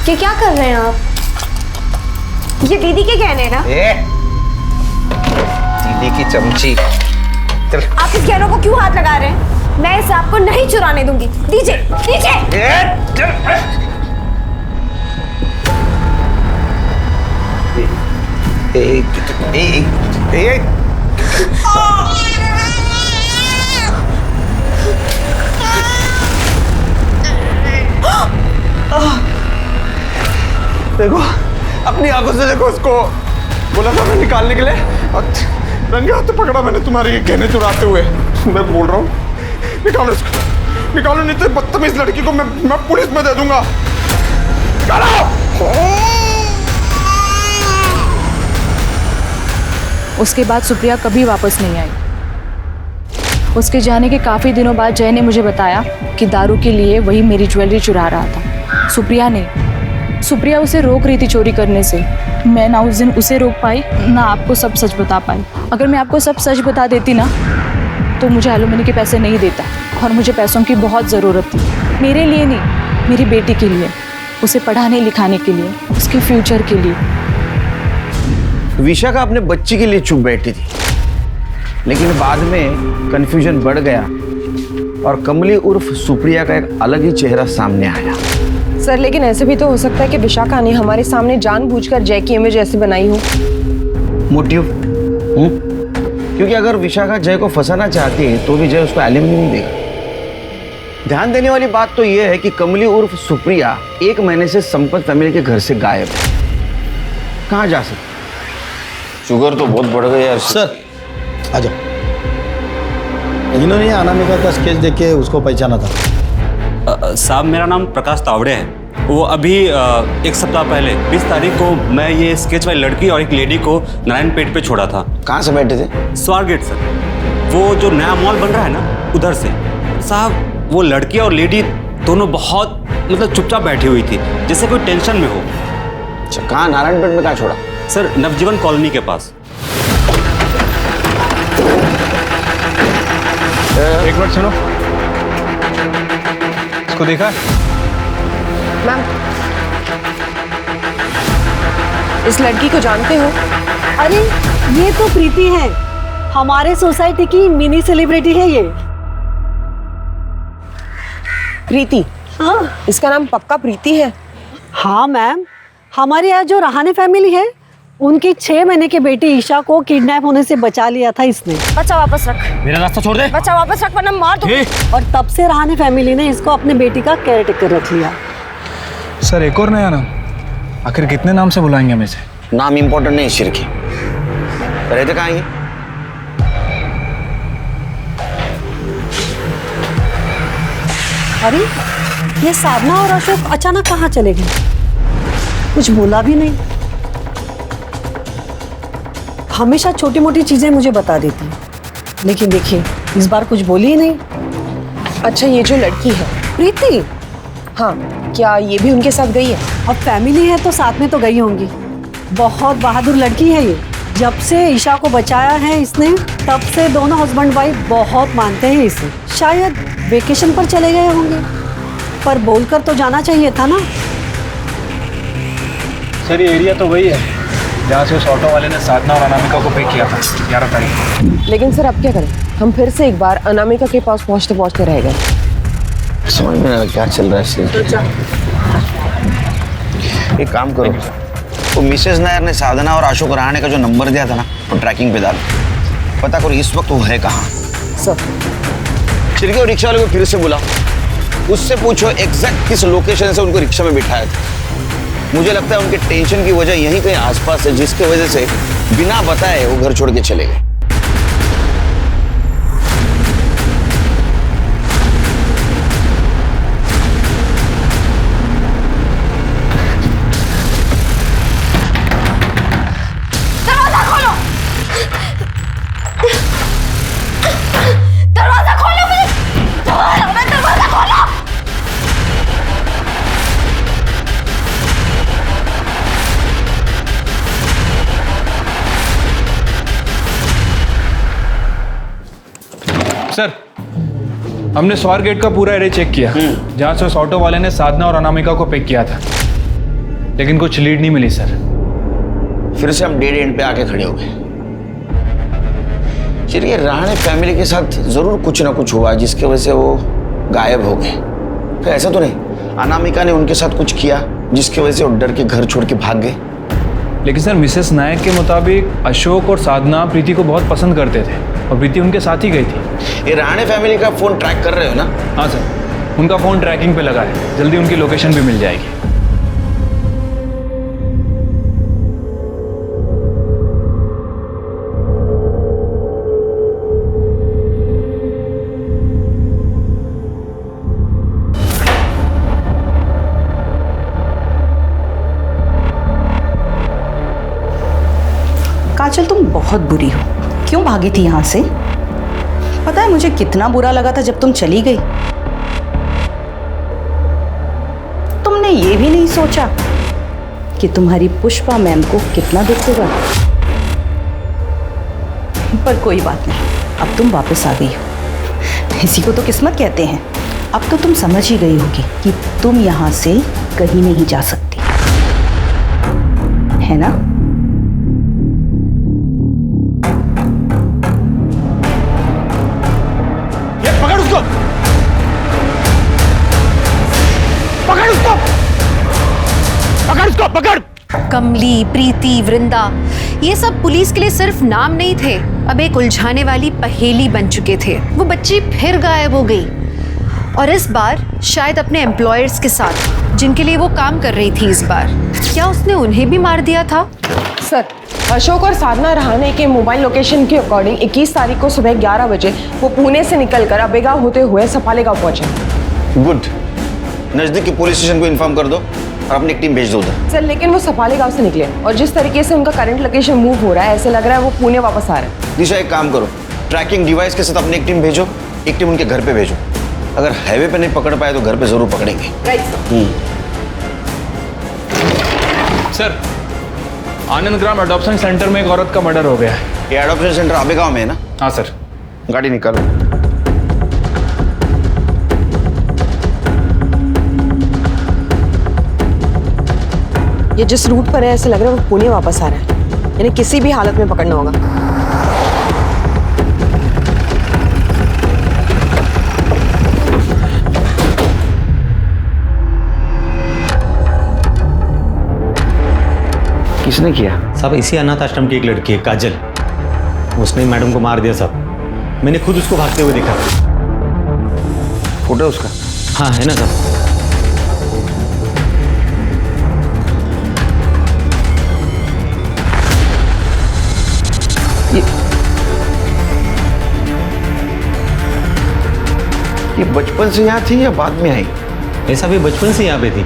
S6: ये क्या कर रहे हैं आप? ये दीदी के गहने हैं ना?
S3: दीदी की चमची। चल।
S6: आप इस गहनों को क्यों हाथ लगा रहे हैं? मैं इसे आपको नहीं चुराने दूंगी। दीजिए, दीजिए।
S3: देखो, अपनी आंखों से देखो उसको। बोला था मैं निकालने के लिए, और रंगे हाथ पकड़ा मैंने तुम्हारे ये गहने चुराते हुए। मैं बोल रहा हूँ निकालो इसको, निकालो, नहीं तो बदतमीज लड़की को मैं पुलिस में दे दूंगा। निकालो।
S20: उसके बाद सुप्रिया कभी वापस नहीं आई। उसके जाने के काफ़ी दिनों बाद जय ने मुझे बताया कि दारू के लिए वही मेरी ज्वेलरी चुरा रहा था। सुप्रिया नहीं, सुप्रिया उसे रोक रही थी चोरी करने से। मैं ना उस दिन उसे रोक पाई, ना आपको सब सच बता पाई। अगर मैं आपको सब सच बता देती ना, तो मुझे एलुमनी के पैसे नहीं देता, और मुझे पैसों की बहुत ज़रूरत थी। मेरे लिए नहीं, मेरी बेटी के लिए, उसे पढ़ाने लिखाने के लिए, उसके फ्यूचर के लिए।
S3: विशाखा अपने बच्ची के लिए चुप बैठी थी, लेकिन बाद में कंफ्यूजन बढ़ गया और कमली उर्फ सुप्रिया का एक अलग ही चेहरा सामने आया।
S4: सर, लेकिन ऐसे भी तो हो सकता है कि विशाखा ने हमारे सामने जानबूझकर जय की इमेज ऐसी बनाई हो।
S3: मोटिव? क्योंकि अगर विशाखा जय को फंसाना चाहती है तो भी जय उसको एलिमनी नहीं देगा। ध्यान देने वाली बात तो यह है कि कमली उर्फ सुप्रिया 1 महीने से संपत फैमिली के घर से गायब है। कहाँ जा सकती? शुगर तो बहुत बढ़ गई यार।
S13: सर आ जाओ। इन्होंने अनामिका का स्केच देख के उसको पहचाना था।
S2: साहब, मेरा नाम प्रकाश तावड़े है। वो अभी 1 सप्ताह पहले 20 तारीख को मैं ये स्केच वाली लड़की और एक लेडी को नारायणपेट पे छोड़ा था।
S3: कहाँ से बैठे थे?
S2: स्वारगेट सर, वो जो नया मॉल बन रहा है ना, उधर से। साहब, वो लड़की और लेडी दोनों बहुत मतलब चुपचाप बैठी हुई थी, जैसे कोई टेंशन में हो।
S3: अच्छा, कहाँ नारायणपेट में? कहाँ छोड़ा?
S2: सर, नवजीवन कॉलोनी के पास।
S17: एक मिनट सुनो, इसको देखा?
S4: मैम, इस लड़की को जानते हो?
S18: अरे ये तो प्रीति है, हमारे सोसाइटी की मिनी सेलिब्रिटी है ये।
S4: प्रीति?
S18: हाँ।
S4: इसका नाम पक्का प्रीति है?
S18: हाँ मैम, हमारे यहाँ जो रहाने फैमिली है, उनकी 6 महीने की बेटी ईशा को किडनैप होने से बचा लिया था इसने।
S6: बच्चा वापस रख।
S2: मेरा रास्ता छोड़ दे।
S6: बच्चा वापस रख वरना मार दूंगी।
S18: और तब से रहाने फैमिली ने इसको अपने बेटी का केयर टेकर रख लिया।
S17: सर, एक और नया नाम? आखिर कितने नाम से बुलाएंगे हमें से?
S3: नाम इंपॉर्टेंट नहीं, शिर की। रहते कहाँ ये?
S18: अरे ये साधना और अशोक अचानक कहाँ चले गए? कुछ बोला भी नहीं। हमेशा छोटी मोटी चीजें मुझे बता देती है, लेकिन देखिए इस बार कुछ बोली ही नहीं।
S4: अच्छा, ये जो लड़की है
S18: प्रीति,
S4: हाँ, क्या ये भी उनके साथ गई है?
S18: अब फैमिली है तो साथ में तो गई होंगी। बहुत बहादुर लड़की है ये। जब से ईशा को बचाया है इसने, तब से दोनों हस्बैंड वाइफ बहुत मानते हैं इसे। शायद वेकेशन पर चले गए होंगे, पर बोलकर तो जाना चाहिए था ना।
S17: सर, ये एरिया तो वही है जहाँ से उस ऑटो वाले ने साधना और अनामिका को पिक किया था 11 तारीख को।
S4: लेकिन सर, अब क्या करें? हम फिर से एक बार अनामिका के पास पहुँचते पहुँचते रह गए।
S3: समझ में नहीं क्या चल रहा है। एक काम करो, तो मिसेस नायर ने साधना और अशोक रहाणे का जो नंबर दिया था ना, वो ट्रैकिंग पे डालो। पता करो इस वक्त वो है कहाँ।
S4: सर,
S3: चिरके और रिक्शा वाले को फिर से बुलाओ, उससे पूछो एग्जैक्ट किस लोकेशन से उनको रिक्शा में बिठाया था। मुझे लगता है उनके टेंशन की वजह यहीं कहीं आसपास है, जिसके वजह से बिना बताए वो घर छोड़ के चले गए।
S6: दरवाजा खोलो! दरवाजा खोलो मुझे! दरवाजा खोलो!
S17: सर, हमने स्वारगेट का पूरा एरिया चेक किया, जहाँ से उस ऑटो वाले ने साधना और अनामिका को पिक किया था, लेकिन कुछ लीड नहीं मिली सर।
S3: फिर से हम डेड एंड पे आके खड़े हो गए। चलिए, रहाणे फैमिली के साथ जरूर कुछ ना कुछ हुआ जिसकी वजह से वो गायब हो गए। फिर ऐसा तो नहीं अनामिका ने उनके साथ कुछ किया जिसकी वजह से वो डर के घर छोड़ के भाग गए?
S17: लेकिन सर, मिसेस नायक के मुताबिक अशोक और साधना प्रीति को बहुत पसंद करते थे और प्रीति उनके साथ ही गई थी।
S3: ये रहाणे फैमिली का फोन ट्रैक कर रहे हो ना?
S17: हाँ सर, उनका फोन ट्रैकिंग पे लगा है, जल्दी उनकी लोकेशन भी मिल जाएगी।
S16: बहुत बुरी हो। क्यों भागी थी यहाँ से? पता है मुझे कितना बुरा लगा था जब तुम चली गई। तुमने ये भी नहीं सोचा कि तुम्हारी पुष्पा मैम को कितना दुख होगा। पर कोई बात नहीं, अब तुम वापस आ गई हो। इसी को तो किस्मत कहते हैं। अब तो तुम समझ ही गई होगी कि तुम यहाँ से कहीं नहीं जा सकती, है ना?
S3: ये पकड़ उसको, पकड़ उसको, पकड़ उसको, पकड़।
S1: कमली, प्रीति, वृंदा, ये सब पुलिस के लिए सिर्फ नाम नहीं थे, अब एक उलझाने वाली पहेली बन चुके थे। वो बच्ची फिर गायब हो गई, और इस बार शायद अपने एम्प्लॉयर्स के साथ, जिनके लिए वो काम कर रही थी। इस बार क्या उसने उन्हें भी मार दिया था?
S4: सर, अशोक और साधना रहाणे के मोबाइल लोकेशन के अकॉर्डिंग 21 तारीख को सुबह 11 बजे वो पुणे से निकलकर अबेगांव होते हुए सफालेगांव पहुंचे।
S3: गुड, नजदीकी पुलिस स्टेशन को इन्फॉर्म कर दो और अपनी एक टीम भेज दो उधर।
S4: सर, लेकिन वो सफालेगांव से निकले और जिस तरीके से उनका करंट लोकेशन मूव हो रहा है, ऐसे लग रहा है वो पुणे वापस आ रहे हैं।
S3: दिशा, एक काम करो, ट्रैकिंग डिवाइस के साथ अपनी एक टीम भेजो, एक टीम उनके घर पे भेजो। अगर हाईवे पे नहीं पकड़ पाए तो घर पे जरूर पकड़ेंगे।
S4: राइट
S17: सर, आनंद ग्राम अडॉप्शन सेंटर में एक औरत का मर्डर हो गया है।
S3: ये अडॉप्शन सेंटर आबेगांव में है ना?
S17: हाँ सर।
S3: गाड़ी निकालो।
S4: ये जिस रूट पर है, ऐसे लग रहा है वो पुणे वापस आ रहा है, यानी किसी भी हालत में पकड़ना होगा।
S3: किसने किया?
S19: साहब, इसी अनाथ आश्रम की एक लड़की है, काजल। उसने मैडम को मार दिया साहब। मैंने खुद उसको भागते हुए देखा।
S3: फोटो उसका?
S19: हाँ, है ना साहब।
S3: ये बचपन से यहाँ थी या बाद में आई?
S19: ऐसा भी बचपन से यहाँ पे थी।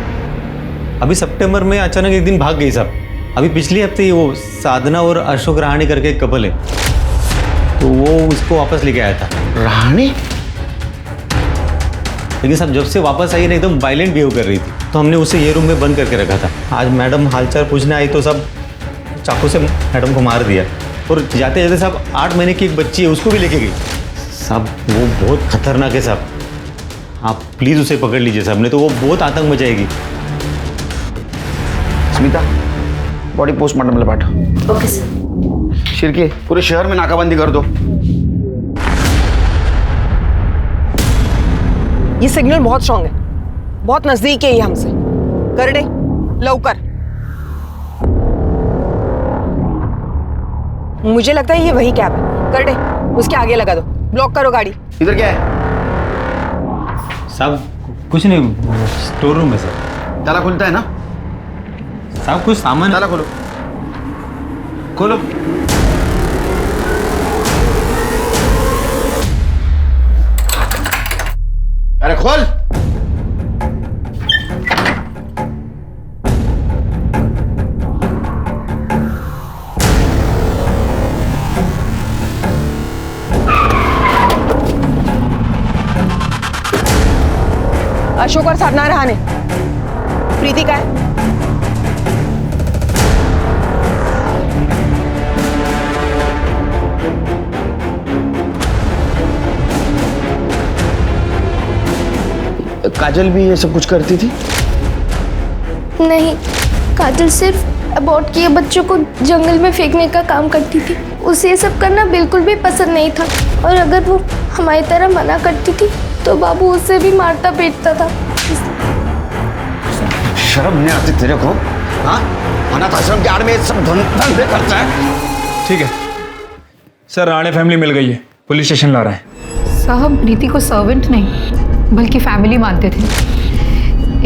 S19: अभी सितंबर में अचानक एक दिन भाग गई साहब। अभी पिछले हफ्ते ही वो साधना और अशोक रहाणे करके एक कपल है, तो वो उसको वापस लेके आया था।
S3: रहाणे?
S19: लेकिन साहब जब से वापस आई ना, एकदम वायलेंट बिहेव कर रही थी, तो हमने उसे ये रूम में बंद करके रखा था। आज मैडम हालचाल पूछने आई तो सब चाकू से मैडम को मार दिया, और जाते जाते साहब 8 महीने की एक बच्ची है, उसको भी लेके गई। साहब वो बहुत खतरनाक है साहब, आप प्लीज़ उसे पकड़ लीजिए साहब, नहीं तो वो बहुत आतंक मचाएगी।
S3: स्मिता, बॉडी पोस्टमार्टम में पाठो।
S1: Okay sir.
S3: शिरके, पूरे शहर में नाकाबंदी कर दो।
S4: ये सिग्नल बहुत स्ट्रांग है, बहुत नजदीक है ये हमसे। कर दे लवकर। मुझे लगता है ये वही कैब है। कर दे, उसके आगे लगा दो। ब्लॉक करो गाड़ी।
S3: इधर क्या है?
S19: साहब कुछ नहीं, स्टोर रूम है सर।
S3: ताला खुलता है ना?
S19: साहब कुछ सामान।
S3: ताला खोलो, खोलो। अरे खोल।
S4: अशोक और साधना रहाणे। प्रीति का है?
S3: काजल भी ये सब कुछ करती थी?
S22: नहीं, काजल सिर्फ अबॉर्ट किए बच्चों को जंगल में फेंकने का काम करती थी। उसे ये सब करना बिल्कुल भी पसंद नहीं था, और अगर वो हमारी तरह मना करती थी तो बाबू उसे भी मारता पीटता था।
S3: शर्म नहीं आती तेरे को? हाँ, अनाथ आश्रम के आड़ में सब धंधे करता है।
S17: ठीक है सर, राणे फैमिली मिल गई है, पुलिस स्टेशन ला रहे हैं।
S15: साहब, प्रीति को सर्वेंट नहीं बल्कि फैमिली मानते थे।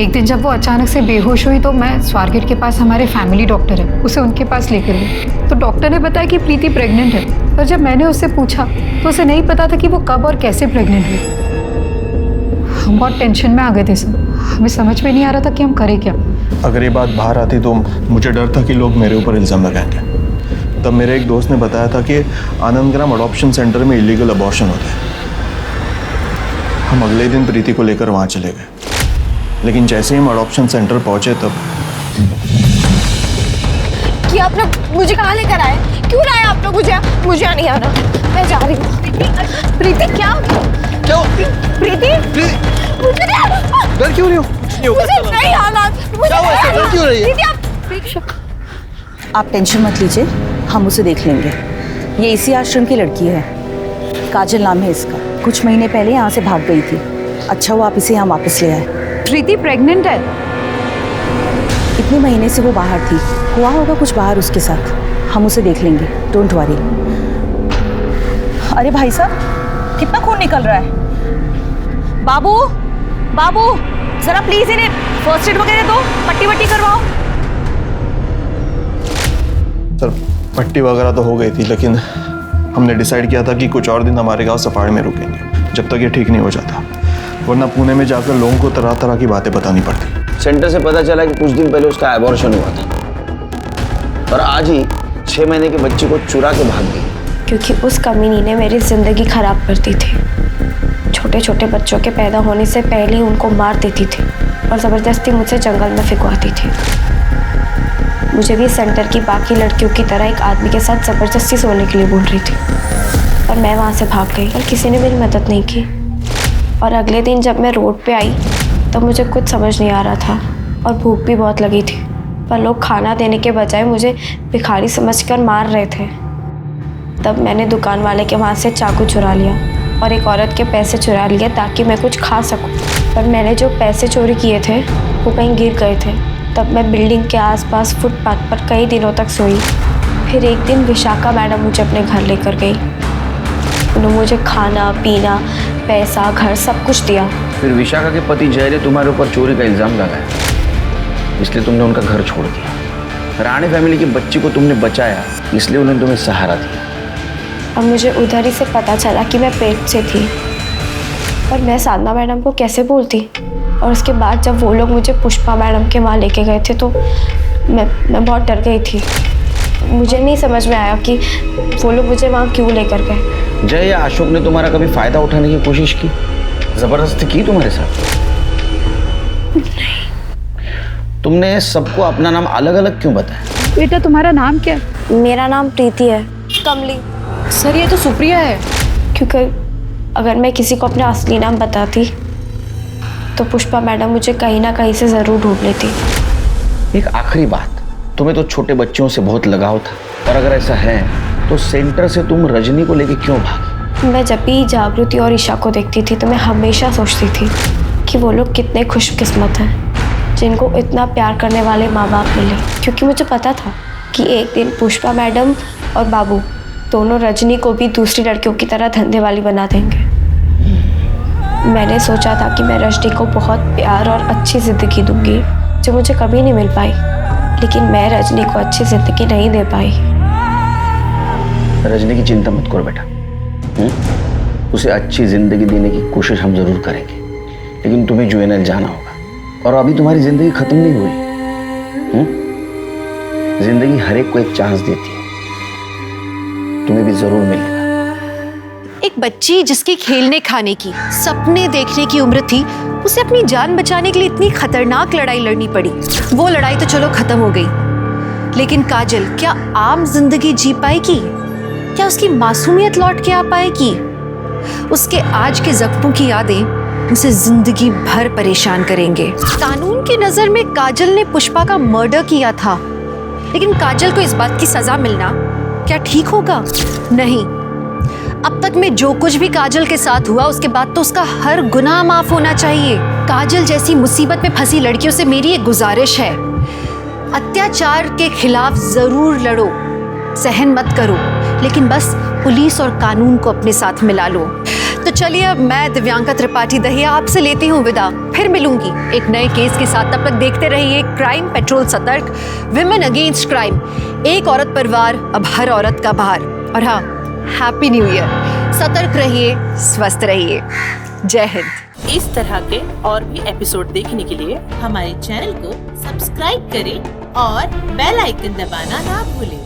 S15: एक दिन जब वो अचानक से बेहोश हुई तो मैं स्वारगेट के पास हमारे फैमिली डॉक्टर है, उसे उनके पास लेकर गई तो डॉक्टर ने बताया कि प्रीति प्रेग्नेंट है। पर जब मैंने उससे पूछा तो उसे नहीं पता था कि वो कब और कैसे प्रेग्नेंट हुई। हम बहुत टेंशन में आ गए थे सर, हमें समझ में नहीं आ रहा था कि हम करें क्या।
S11: अगर ये बात बाहर आती तो मुझे डर था कि लोग मेरे ऊपर इल्ज़ाम लगाएंगे।
S7: तब मेरे एक दोस्त ने बताया था कि आनंदग्राम अडॉप्शन सेंटर में इलीगल अबॉर्शन होता है। हम अगले दिन प्रीति को लेकर वहाँ चले गए, लेकिन जैसे ही हम अडॉप्शन सेंटर पहुँचे तब
S22: कि आप लोग मुझे कहाँ लेकर आए? क्यों लाए आप लोग मुझे? मुझे नहीं आना, मैं जा रही हूँ। प्रीति क्या प्रीति मुझे नहीं आना।
S11: डर क्यों रही हो?
S22: मुझे नहीं आना।
S11: क्या हुआ? डर क्यों रही है?
S16: आप टेंशन मत लीजिए, हम उसे देख लेंगे। ये इसी आश्रम की लड़की है, काजल नाम है इसका। कुछ महीने पहले यहाँ से भाग गई थी। अच्छा हुआ आप इसे यहाँ वापस ले आए।
S1: प्रीति प्रेग्नेंट है?
S16: इतने महीने से वो बाहर थी, हुआ होगा कुछ बाहर उसके साथ। हम उसे देख लेंगे, डोंट वरी। अरे भाई साहब, कितना खून निकल रहा है। बाबू बाबू, जरा प्लीज इन्हें फर्स्ट एड वगैरह दो, पट्टी वट्टी करवाओ।
S7: सर पट्टी वगैरह तो हो गई थी, लेकिन हमने डिसाइड किया था कि कुछ और दिन हमारे गांव सफाड़ में रुकेंगे जब तक ये ठीक नहीं हो जाता, वरना पुणे में जाकर लोगों को तरह तरह की बातें बतानी पड़ती।
S3: सेंटर से पता चला कि कुछ दिन पहले उसका एबॉर्शन हुआ था और आज ही 6 महीने के बच्चे को चुरा के भाग गई।
S22: क्योंकि उस कमीनी ने मेरी जिंदगी खराब कर दी थी। छोटे छोटे बच्चों के पैदा होने से पहले ही उनको मार देती थी और ज़बरदस्ती मुझसे जंगल में फिकवाती थी। मुझे भी सेंटर की बाकी लड़कियों की तरह एक आदमी के साथ ज़बरदस्ती सोने के लिए बोल रही थी और मैं वहाँ से भाग गई और किसी ने मेरी मदद नहीं की। और अगले दिन जब मैं रोड पे आई तब मुझे कुछ समझ नहीं आ रहा था और भूख भी बहुत लगी थी, पर लोग खाना देने के बजाय मुझे भिखारी समझकर मार रहे थे। तब मैंने दुकान वाले के वहाँ से चाकू चुरा लिया और एक औरत के पैसे चुरा लिए ताकि मैं कुछ खा सकूं। पर मैंने जो पैसे चोरी किए थे वो कहीं गिर गए थे। तब मैं बिल्डिंग के आसपास फुटपाथ पर कई दिनों तक सोई। फिर एक दिन विशाखा मैडम मुझे अपने घर लेकर गई। उन्होंने मुझे खाना पीना पैसा घर सब कुछ दिया।
S3: फिर विशाखा के पति जय ने तुम्हारे ऊपर चोरी का इल्जाम लगाया, इसलिए तुमने उनका घर छोड़ दिया। राणे फैमिली की बच्ची को तुमने बचाया, इसलिए उन्होंने तुम्हें सहारा दिया।
S22: और मुझे उधर ही से पता चला कि मैं पेट से थी, पर मैं साधना मैडम को कैसे बोलती। और उसके बाद जब वो लोग मुझे पुष्पा मैडम के वहाँ लेके गए थे तो मैं बहुत डर गई थी। मुझे नहीं समझ में आया कि वो लोग मुझे वहाँ क्यों लेकर गए।
S3: जय या अशोक ने तुम्हारा कभी फायदा उठाने की कोशिश की, जबरदस्ती की तुम्हारे साथ? तुमने सबको अपना नाम अलग अलग क्यों बताया?
S15: बेटा तुम्हारा नाम क्या?
S22: मेरा नाम प्रीति है।
S1: कमली। सर ये तो सुप्रिया है।
S22: क्योंकि अगर मैं किसी को अपना असली नाम बताती तो पुष्पा मैडम मुझे कहीं ना कहीं से ज़रूर ढूंढ लेती।
S3: एक आखिरी बात, तुम्हें तो छोटे बच्चों से बहुत लगाव था, और अगर ऐसा है तो सेंटर से तुम रजनी को लेके क्यों भागी?
S22: मैं जब भी जागृति और ईशा को देखती थी तो मैं हमेशा सोचती थी कि वो लोग कितने खुशकिस्मत हैं जिनको इतना प्यार करने वाले माँ बाप मिले। क्योंकि मुझे पता था कि एक दिन पुष्पा मैडम और बाबू दोनों रजनी को भी दूसरी लड़कियों की तरह धंधे वाली बना देंगे। मैंने सोचा था कि मैं रजनी को बहुत प्यार और अच्छी ज़िंदगी दूंगी जो मुझे कभी नहीं मिल पाई, लेकिन मैं रजनी को अच्छी ज़िंदगी नहीं दे पाई।
S3: रजनी की चिंता मत करो बेटा, उसे अच्छी ज़िंदगी देने की कोशिश हम ज़रूर करेंगे, लेकिन तुम्हें यूएनएल जाना होगा। और अभी तुम्हारी ज़िंदगी ख़त्म नहीं हुई। ज़िंदगी हर एक को एक चांस देती है, तुम्हें भी ज़रूर मिलेगा।
S1: एक बच्ची जिसकी खेलने खाने की सपने देखने की उम्र थी, उसे अपनी जान बचाने के लिए इतनी खतरनाक लड़ाई लड़नी पड़ी। वो लड़ाई तो चलो खत्म हो गई, लेकिन काजल क्या आम जिंदगी जी पाएगी? क्या उसकी मासूमियत लौट के आ पाएगी? उसके आज के जख्मों की यादें उसे जिंदगी भर परेशान करेंगे। कानून की नजर में काजल ने पुष्पा का मर्डर किया था, लेकिन काजल को इस बात की सजा मिलना क्या ठीक होगा? नहीं। अब तक में जो कुछ भी काजल के साथ हुआ उसके बाद तो उसका हर गुनाह माफ होना चाहिए। काजल जैसी मुसीबत में फंसी लड़कियों से मेरी एक गुजारिश है, अत्याचार के खिलाफ जरूर लड़ो, सहन मत करो, लेकिन बस पुलिस और कानून को अपने साथ मिला लो। तो चलिए अब मैं दिव्यांका त्रिपाठी दहिया आपसे लेती हूँ विदा। फिर मिलूंगी एक नए केस के साथ। तब तक देखते रहिए क्राइम पेट्रोल सतर्क, विमेन अगेंस्ट क्राइम, एक औरत पर वार, अब हर औरत का भार। और हाँ, हैप्पी न्यू ईयर। सतर्क रहिए, स्वस्थ रहिए। जय हिंद।
S12: इस तरह के और भी एपिसोड देखने के लिए हमारे चैनल को सब्सक्राइब करें और बेल आइकन दबाना ना भूलें।